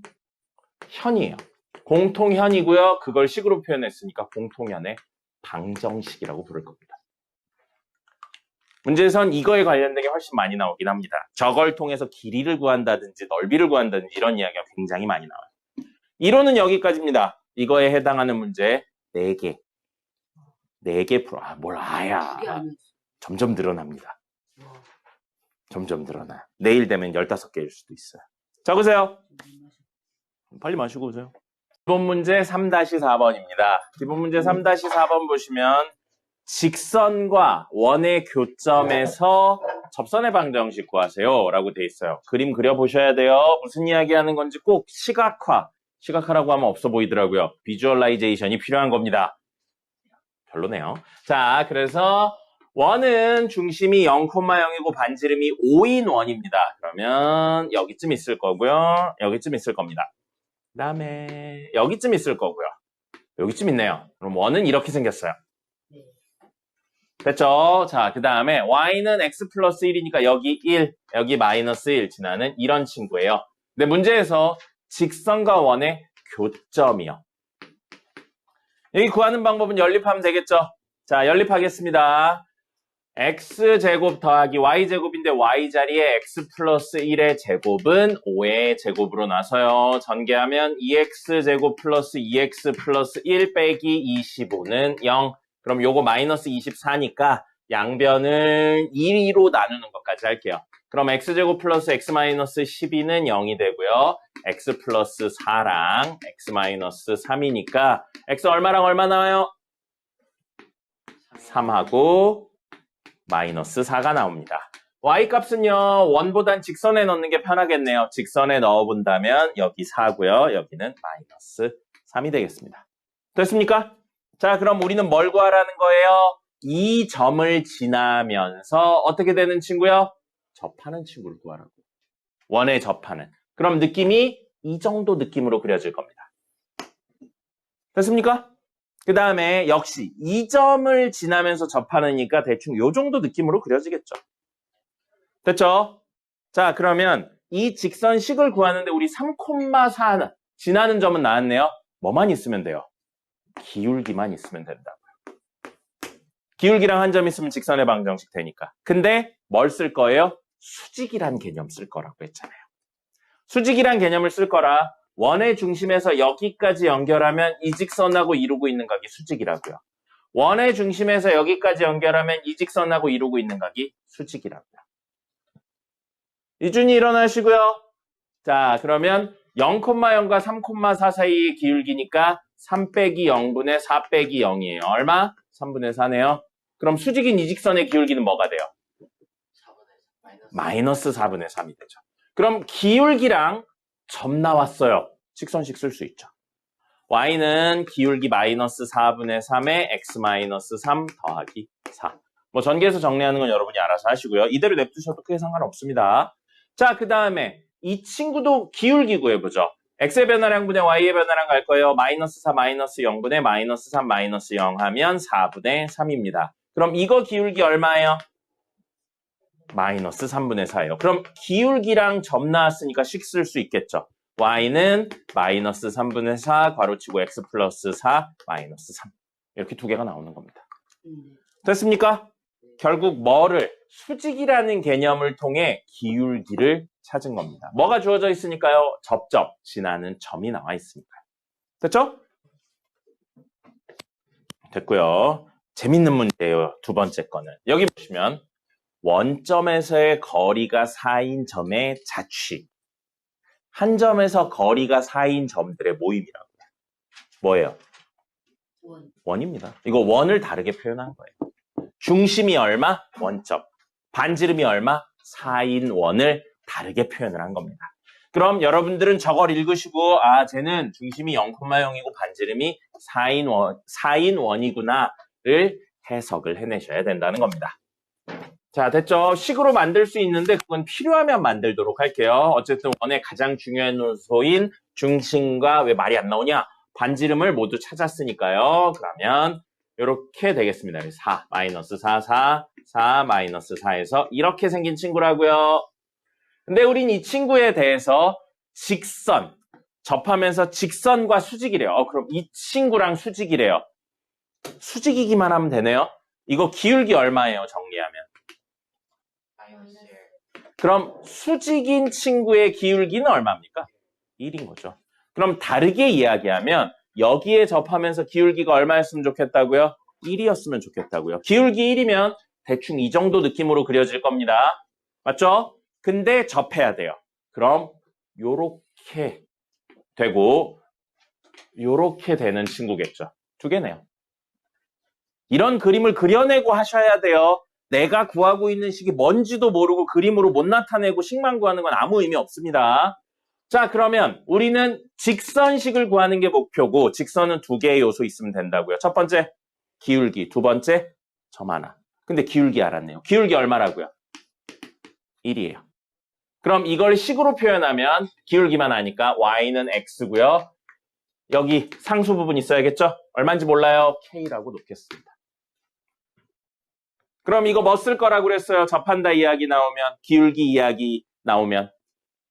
공통현이고요. 그걸 식으로 표현했으니까 공통현의 방정식이라고 부를 겁니다. 문제에선 이거에 관련된 게 훨씬 많이 나오긴 합니다. 저걸 통해서 길이를 구한다든지 넓이를 구한다든지 이런 이야기가 굉장히 많이 나와요. 이론은 여기까지입니다. 이거에 해당하는 문제 4개. 4개 풀어. 점점 늘어납니다. 점점 늘어나요. 내일 되면 15개일 수도 있어요. 적으세요. 빨리 마시고 오세요. 기본 문제 3-4번입니다. 기본 문제 3-4번 보시면 직선과 원의 교점에서 접선의 방정식 구하세요 라고 돼 있어요. 그림 그려보셔야 돼요. 무슨 이야기 하는 건지 꼭 시각화라고 하면 없어 보이더라고요. 비주얼라이제이션이 필요한 겁니다. 별로네요. 자, 그래서 원은 중심이 0,0이고 반지름이 5인 원입니다. 그러면 여기쯤 있을 거고요. 여기쯤 있을 겁니다. 그 다음에 여기쯤 있을 거고요. 여기쯤 있네요. 그럼 원은 이렇게 생겼어요. 됐죠? 자, 그 다음에 y는 x 플러스 1이니까 여기 1, 여기 마이너스 1 지나는 이런 친구예요. 근데 문제에서 직선과 원의 교점이요. 여기 구하는 방법은 연립하면 되겠죠? 자, 연립하겠습니다. x제곱 더하기 y제곱인데 y자리에 x 플러스 1의 제곱은 5의 제곱으로 나서요. 전개하면 2x제곱 플러스 2x 플러스 1 빼기 25는 0. 그럼 요거 마이너스 24니까 양변을 2로 나누는 것까지 할게요. 그럼 x제곱 플러스 x 마이너스 12는 0이 되고요. x 플러스 4랑 x 마이너스 3이니까 x 얼마랑 얼마 나와요? 3하고 마이너스 4가 나옵니다. y 값은요. 원보단 직선에 넣는 게 편하겠네요. 직선에 넣어본다면 여기 4고요. 여기는 마이너스 3이 되겠습니다. 됐습니까? 자, 그럼 우리는 뭘 구하라는 거예요? 이 점을 지나면서 어떻게 되는 친구요? 접하는 친구를 구하라고. 원에 접하는. 그럼 느낌이 이 정도 느낌으로 그려질 겁니다. 됐습니까? 그 다음에 역시 이 점을 지나면서 접하느니까 대충 이 정도 느낌으로 그려지겠죠. 됐죠? 자, 그러면 이 직선식을 구하는데 우리 3,4 지나는 점은 나왔네요. 뭐만 있으면 돼요? 기울기만 있으면 된다고요. 기울기랑 한 점 있으면 직선의 방정식 되니까. 근데 뭘 쓸 거예요? 수직이란 개념 쓸 거라고 했잖아요. 수직이란 개념을 쓸 거라 원의 중심에서 여기까지 연결하면 이 직선하고 이루고 있는 각이 수직이라고요. 원의 중심에서 여기까지 연결하면 이 직선하고 이루고 있는 각이 수직이라고요. 이준이 일어나시고요. 자, 그러면 0,0과 3,4 사이의 기울기니까 3 빼기 0분의 4 빼기 0이에요. 얼마? 3분의 4네요. 그럼 수직인 이 직선의 기울기는 뭐가 돼요? 마이너스 4분의 3이 되죠. 그럼 기울기랑 점 나왔어요. 직선식 쓸 수 있죠. y는 기울기 마이너스 4분의 3에 x 마이너스 3 더하기 4. 뭐 전개해서 정리하는 건 여러분이 알아서 하시고요. 이대로 냅두셔도 크게 상관없습니다. 자, 그 다음에 이 친구도 기울기 구해보죠. x의 변화량 분의 y의 변화량 갈 거예요. 마이너스 4 마이너스 0분의 마이너스 3 마이너스 0 하면 4분의 3입니다. 그럼 이거 기울기 얼마예요? 마이너스 3분의 4예요. 그럼 기울기랑 점 나왔으니까 식 쓸 수 있겠죠. y는 마이너스 3분의 4 괄호치고 x 플러스 4 마이너스 3 이렇게 두 개가 나오는 겁니다. 됐습니까? 결국 뭐를 수직이라는 개념을 통해 기울기를 찾은 겁니다. 뭐가 주어져 있으니까요? 접점, 지나는 점이 나와 있으니까요. 됐죠? 됐고요. 재밌는 문제예요. 두 번째 거는. 여기 보시면 원점에서의 거리가 4인 점의 자취. 한 점에서 거리가 4인 점들의 모임이라고요. 뭐예요? 원입니다. 이거 원을 다르게 표현한 거예요. 중심이 얼마? 원점. 반지름이 얼마? 4인 원을 다르게 표현을 한 겁니다. 그럼 여러분들은 저걸 읽으시고 쟤는 중심이 0,0이고 반지름이 4인 원이구나를 해석을 해내셔야 된다는 겁니다. 자, 됐죠? 식으로 만들 수 있는데 그건 필요하면 만들도록 할게요. 어쨌든 원의 가장 중요한 요소인 중심과 왜 말이 안 나오냐? 반지름을 모두 찾았으니까요. 그러면 이렇게 되겠습니다. 4, 마이너스 4, 4, 4, 마이너스 4에서 이렇게 생긴 친구라고요. 근데 우린 이 친구에 대해서 직선, 접하면서 직선과 수직이래요. 그럼 이 친구랑 수직이래요. 수직이기만 하면 되네요. 이거 기울기 얼마예요? 정리하면. 그럼 수직인 친구의 기울기는 얼마입니까? 1인 거죠. 그럼 다르게 이야기하면 여기에 접하면서 기울기가 얼마였으면 좋겠다고요? 1이었으면 좋겠다고요. 기울기 1이면 대충 이 정도 느낌으로 그려질 겁니다. 맞죠? 근데 접해야 돼요. 그럼 요렇게 되고 요렇게 되는 친구겠죠. 두 개네요. 이런 그림을 그려내고 하셔야 돼요. 내가 구하고 있는 식이 뭔지도 모르고 그림으로 못 나타내고 식만 구하는 건 아무 의미 없습니다. 자, 그러면 우리는 직선식을 구하는 게 목표고 직선은 두 개의 요소 있으면 된다고요. 첫 번째, 기울기. 두 번째, 점 하나. 근데 기울기 알았네요. 기울기 얼마라고요? 1이에요. 그럼 이걸 식으로 표현하면 기울기만 아니까 y는 x고요. 여기 상수 부분 있어야겠죠? 얼마인지 몰라요. k라고 놓겠습니다. 그럼 이거 뭐 쓸 거라고 그랬어요? 접한다 이야기 나오면, 기울기 이야기 나오면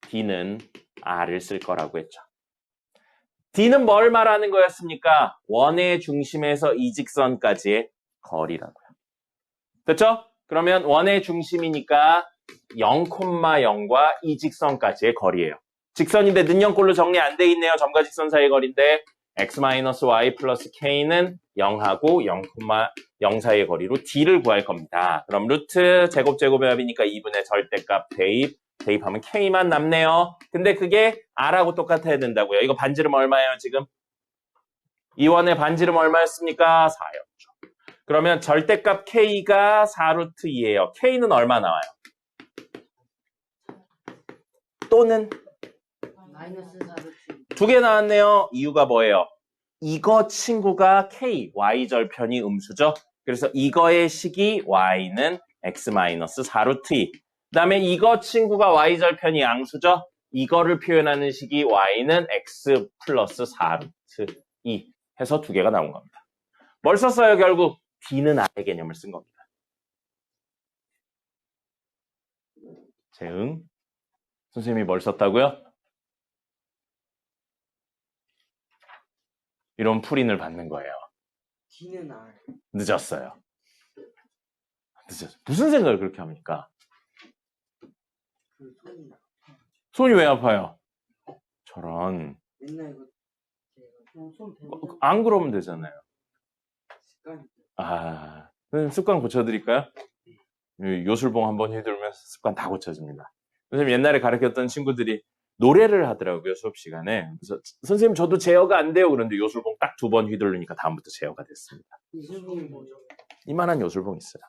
D는 R을 쓸 거라고 했죠. D는 뭘 말하는 거였습니까? 원의 중심에서 이 직선까지의 거리라고요. 됐죠? 그러면 원의 중심이니까 0,0과 이 직선까지의 거리예요. 직선인데 는영꼴로 정리 안 돼 있네요. 점과 직선 사이의 거리인데 x-y 플러스 k는 0하고 0,0 사이의 거리로 d를 구할 겁니다. 그럼 루트 제곱제곱의 합이니까 2분의 절대값 대입하면 k만 남네요. 근데 그게 r하고 똑같아야 된다고요. 이거 반지름 얼마예요 지금? 이 원의 반지름 얼마였습니까? 4였죠. 그러면 절대값 k가 4루트 2예요. k는 얼마 나와요? 또는 마이너스 4루트. 두 개 나왔네요. 이유가 뭐예요? 이거 친구가 k, y절편이 음수죠. 그래서 이거의 식이 y는 x-4루트 2. 그 다음에 이거 친구가 y절편이 양수죠. 이거를 표현하는 식이 y는 x 플러스 4루트 2 해서 두 개가 나온 겁니다. 뭘 썼어요 결국? d는 r의 개념을 쓴 겁니다. 재응? 선생님이 뭘 썼다고요? 이런 풀인을 받는 거예요. D는 R. 늦었어요. 늦었어요. 무슨 생각을 그렇게 합니까? 그 손이 손이 왜 아파요? 저런. 맨날 이거 제가 손 대는 안 그러면 되잖아요. 습관이 아, 선생님 습관 고쳐드릴까요? 요술봉 한번 휘두르면 습관 다 고쳐집니다. 선생님 옛날에 가르쳤던 친구들이 노래를 하더라고요, 수업 시간에. 그래서 선생님 저도 제어가 안 돼요. 그런데 요술봉 딱 2번 휘두르니까 다음부터 제어가 됐습니다. 이슬봉이 뭐죠? 이만한 요술봉 있어요.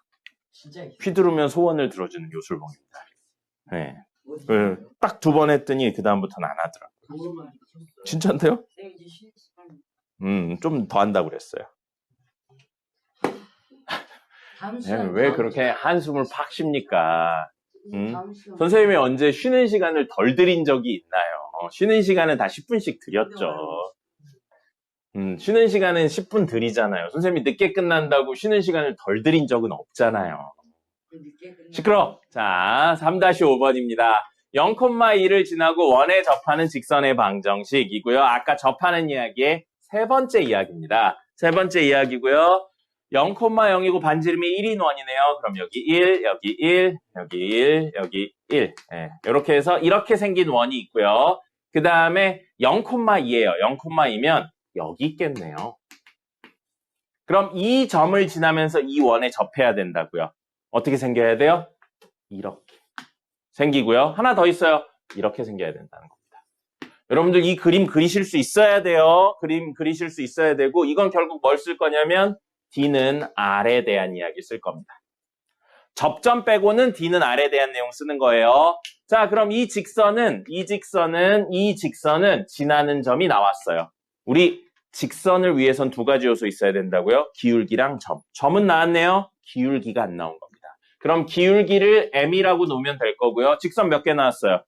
진짜 있어요? 휘두르면 소원을 들어주는 요술봉입니다. 네. 어디 딱 2번 했더니 그 다음부터는 안 하더라고요. 그거만 있었어요. 진짜인데요? 쌤 이제 쉬는 시간 좀 더 한다고 그랬어요. 다음 네, 시간. 왜 그렇게 한숨을 팍 쉽니까? 다음 시간. 선생님이 언제 쉬는 시간을 덜 드린 적이 있나요? 쉬는 시간은 다 10분씩 드렸죠. 쉬는 시간은 10분 드리잖아요. 선생님이 늦게 끝난다고 쉬는 시간을 덜 드린 적은 없잖아요. 늦게 끝나. 시끄러. 자, 3-5번입니다. 0,2를 지나고 원에 접하는 직선의 방정식이고요. 아까 접하는 이야기의 세 번째 이야기입니다. 세 번째 이야기고요. 0,0이고 반지름이 1인 원이네요. 그럼 여기 1, 여기 1, 여기 1, 여기 1. 네, 이렇게 해서 이렇게 생긴 원이 있고요. 그 다음에 0,2예요. 0,2면 여기 있겠네요. 그럼 이 점을 지나면서 이 원에 접해야 된다고요. 어떻게 생겨야 돼요? 이렇게 생기고요. 하나 더 있어요. 이렇게 생겨야 된다는 겁니다. 여러분들 이 그림 그리실 수 있어야 돼요. 그림 그리실 수 있어야 되고 이건 결국 뭘 쓸 거냐면 D는 R에 대한 이야기 쓸 겁니다. 접점 빼고는 D는 R에 대한 내용 쓰는 거예요. 자, 그럼 이 직선은 지나는 점이 나왔어요. 우리 직선을 위해선 두 가지 요소 있어야 된다고요. 기울기랑 점. 점은 나왔네요. 기울기가 안 나온 겁니다. 그럼 기울기를 M이라고 놓으면 될 거고요. 직선 몇 개 나왔어요?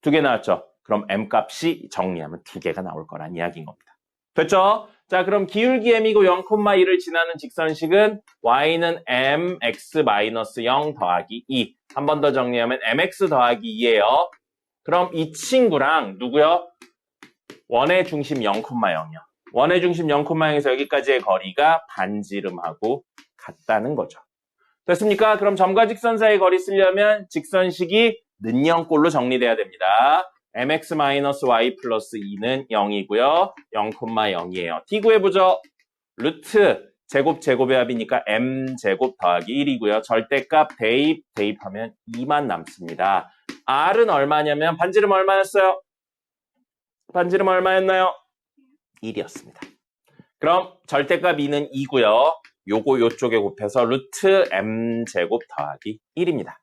2개 나왔죠. 그럼 M 값이 정리하면 2개가 나올 거란 이야기인 겁니다. 됐죠? 자, 그럼 기울기 M이고 0,2를 지나는 직선식은 Y는 MX-0 더하기 2. 한 번 더 정리하면 MX 더하기 2예요. 그럼 이 친구랑 누구요? 원의 중심 0,0이요. 원의 중심 0,0에서 여기까지의 거리가 반지름하고 같다는 거죠. 됐습니까? 그럼 점과 직선 사이의 거리 쓰려면 직선식이 는영꼴로 정리돼야 됩니다. mx-y 플러스 2는 0이고요. 0,0이에요. t 구해보죠. 루트 제곱의 합이니까 m제곱 더하기 1이고요. 절대값 대입하면 2만 남습니다. r은 얼마냐면 반지름 얼마였어요? 반지름 얼마였나요? 1이었습니다. 그럼 절대값 2는 2고요. 요거 요쪽에 곱해서 루트 m제곱 더하기 1입니다.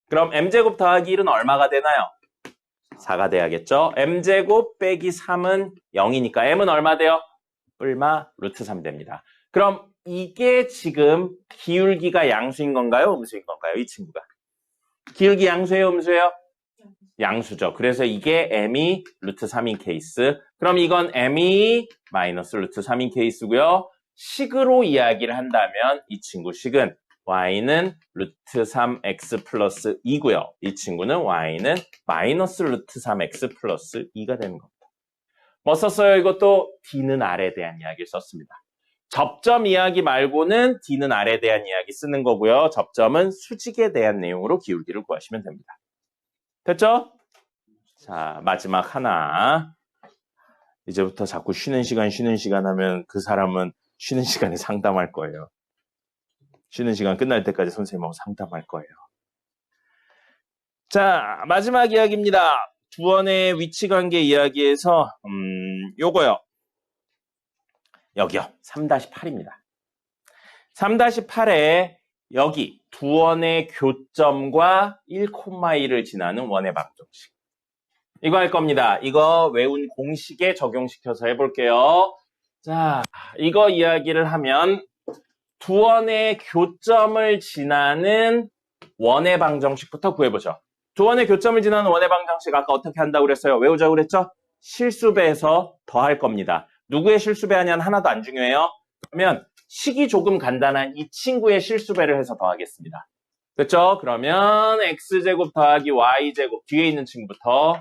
그럼 m제곱 더하기 1은 얼마가 되나요? 4가 돼야겠죠? m제곱 빼기 3은 0이니까 m은 얼마 돼요? 뿔마 루트 3 됩니다. 그럼 이게 지금 기울기가 양수인 건가요? 음수인 건가요? 이 친구가. 기울기 양수예요? 음수예요? 양수죠. 그래서 이게 m이 루트 3인 케이스. 그럼 이건 m이 마이너스 루트 3인 케이스고요. 식으로 이야기를 한다면 이 친구 식은 y는 루트 3x 플러스 2고요. 이 친구는 y는 마이너스 루트 3x 플러스 2가 되는 겁니다. 뭐 썼어요? 이것도 D는 R에 대한 이야기를 썼습니다. 접점 이야기 말고는 D는 R에 대한 이야기 쓰는 거고요. 접점은 수직에 대한 내용으로 기울기를 구하시면 됩니다. 됐죠? 자, 마지막 하나. 이제부터 자꾸 쉬는 시간 하면 그 사람은 쉬는 시간에 상담할 거예요. 쉬는 시간 끝날 때까지 선생님하고 상담할 거예요. 자, 마지막 이야기입니다. 두원의 위치 관계 이야기에서 요거요. 여기요. 3-8입니다. 3-8에 여기 두원의 교점과 1,1을 지나는 원의 방정식. 이거 할 겁니다. 이거 외운 공식에 적용시켜서 해볼게요. 자, 이거 이야기를 하면 두원의 교점을 지나는 원의 방정식부터 구해보죠. 두원의 교점을 지나는 원의 방정식 아까 어떻게 한다고 그랬어요? 외우자고 그랬죠? 실수배해서 더할 겁니다. 누구의 실수배하냐는 하나도 안 중요해요. 그러면 식이 조금 간단한 이 친구의 실수배를 해서 더하겠습니다. 그렇죠? 그러면 x제곱 더하기 y제곱 뒤에 있는 친구부터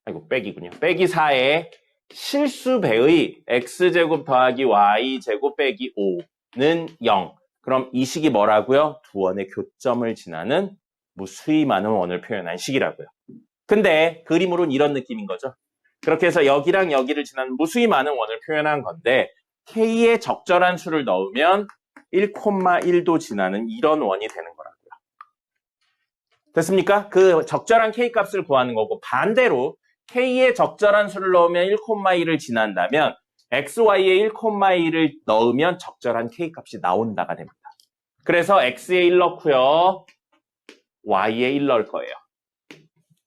아이고 빼기군요. 빼기 4에 실수배의 x제곱 더하기 y제곱 빼기 5는 0. 그럼 이 식이 뭐라고요? 두원의 교점을 지나는 무수히 많은 원을 표현한 식이라고요. 근데 그림으로는 이런 느낌인 거죠. 그렇게 해서 여기랑 여기를 지나는 무수히 많은 원을 표현한 건데 k의 적절한 수를 넣으면 1,1도 지나는 이런 원이 되는 거라고요. 됐습니까? 그 적절한 k 값을 구하는 거고 반대로 k의 적절한 수를 넣으면 1,1을 지난다면 xy에 1,1을 넣으면 적절한 k 값이 나온다가 됩니다. 그래서 x에 1 넣고요. y에 1 넣을 거예요.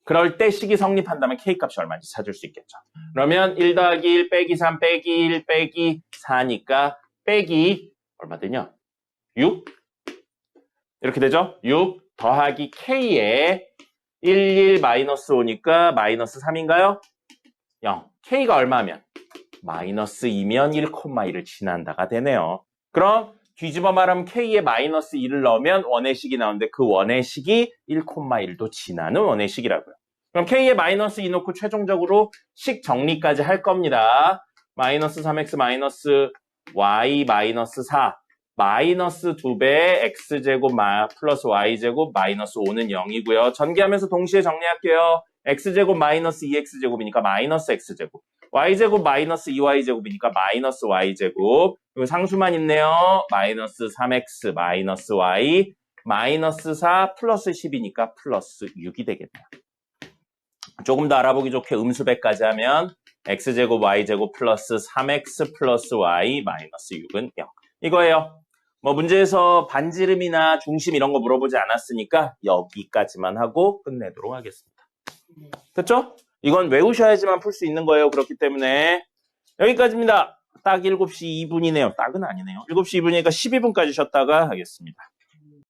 그럴 때 식이 성립한다면 k값이 얼마인지 찾을 수 있겠죠. 그러면 1 더하기 1 빼기 3 빼기 1 빼기 4니까 빼기 얼마 되냐? 6? 이렇게 되죠? 6 더하기 k에 1 마이너스 5니까 마이너스 3인가요? 0. k가 얼마면? 마이너스 2면 1,1을 지난다가 되네요. 그럼 뒤집어 말하면 k에 마이너스 2를 넣으면 원의 식이 나오는데 그 원의 식이 1,1도 지나는 원의 식이라고요. 그럼 k에 마이너스 2 놓고 최종적으로 식 정리까지 할 겁니다. 마이너스 3x 마이너스 y 마이너스 4 마이너스 2배 x제곱 플러스 y제곱 마이너스 5는 0이고요. 전개하면서 동시에 정리할게요. x제곱 마이너스 2x제곱이니까 마이너스 x제곱 y제곱 마이너스 2y제곱이니까 마이너스 y제곱 그리고 상수만 있네요. 마이너스 3x 마이너스 y 마이너스 4 플러스 10이니까 플러스 6이 되겠네요. 조금 더 알아보기 좋게 음수배까지 하면 x제곱 y제곱 플러스 3x 플러스 y 마이너스 6은 0. 이거예요. 뭐 문제에서 반지름이나 중심 이런 거 물어보지 않았으니까 여기까지만 하고 끝내도록 하겠습니다. 됐죠? 이건 외우셔야지만 풀 수 있는 거예요. 그렇기 때문에 여기까지입니다. 딱 7시 2분이네요. 딱은 아니네요. 7시 2분이니까 12분까지 쉬었다가 하겠습니다.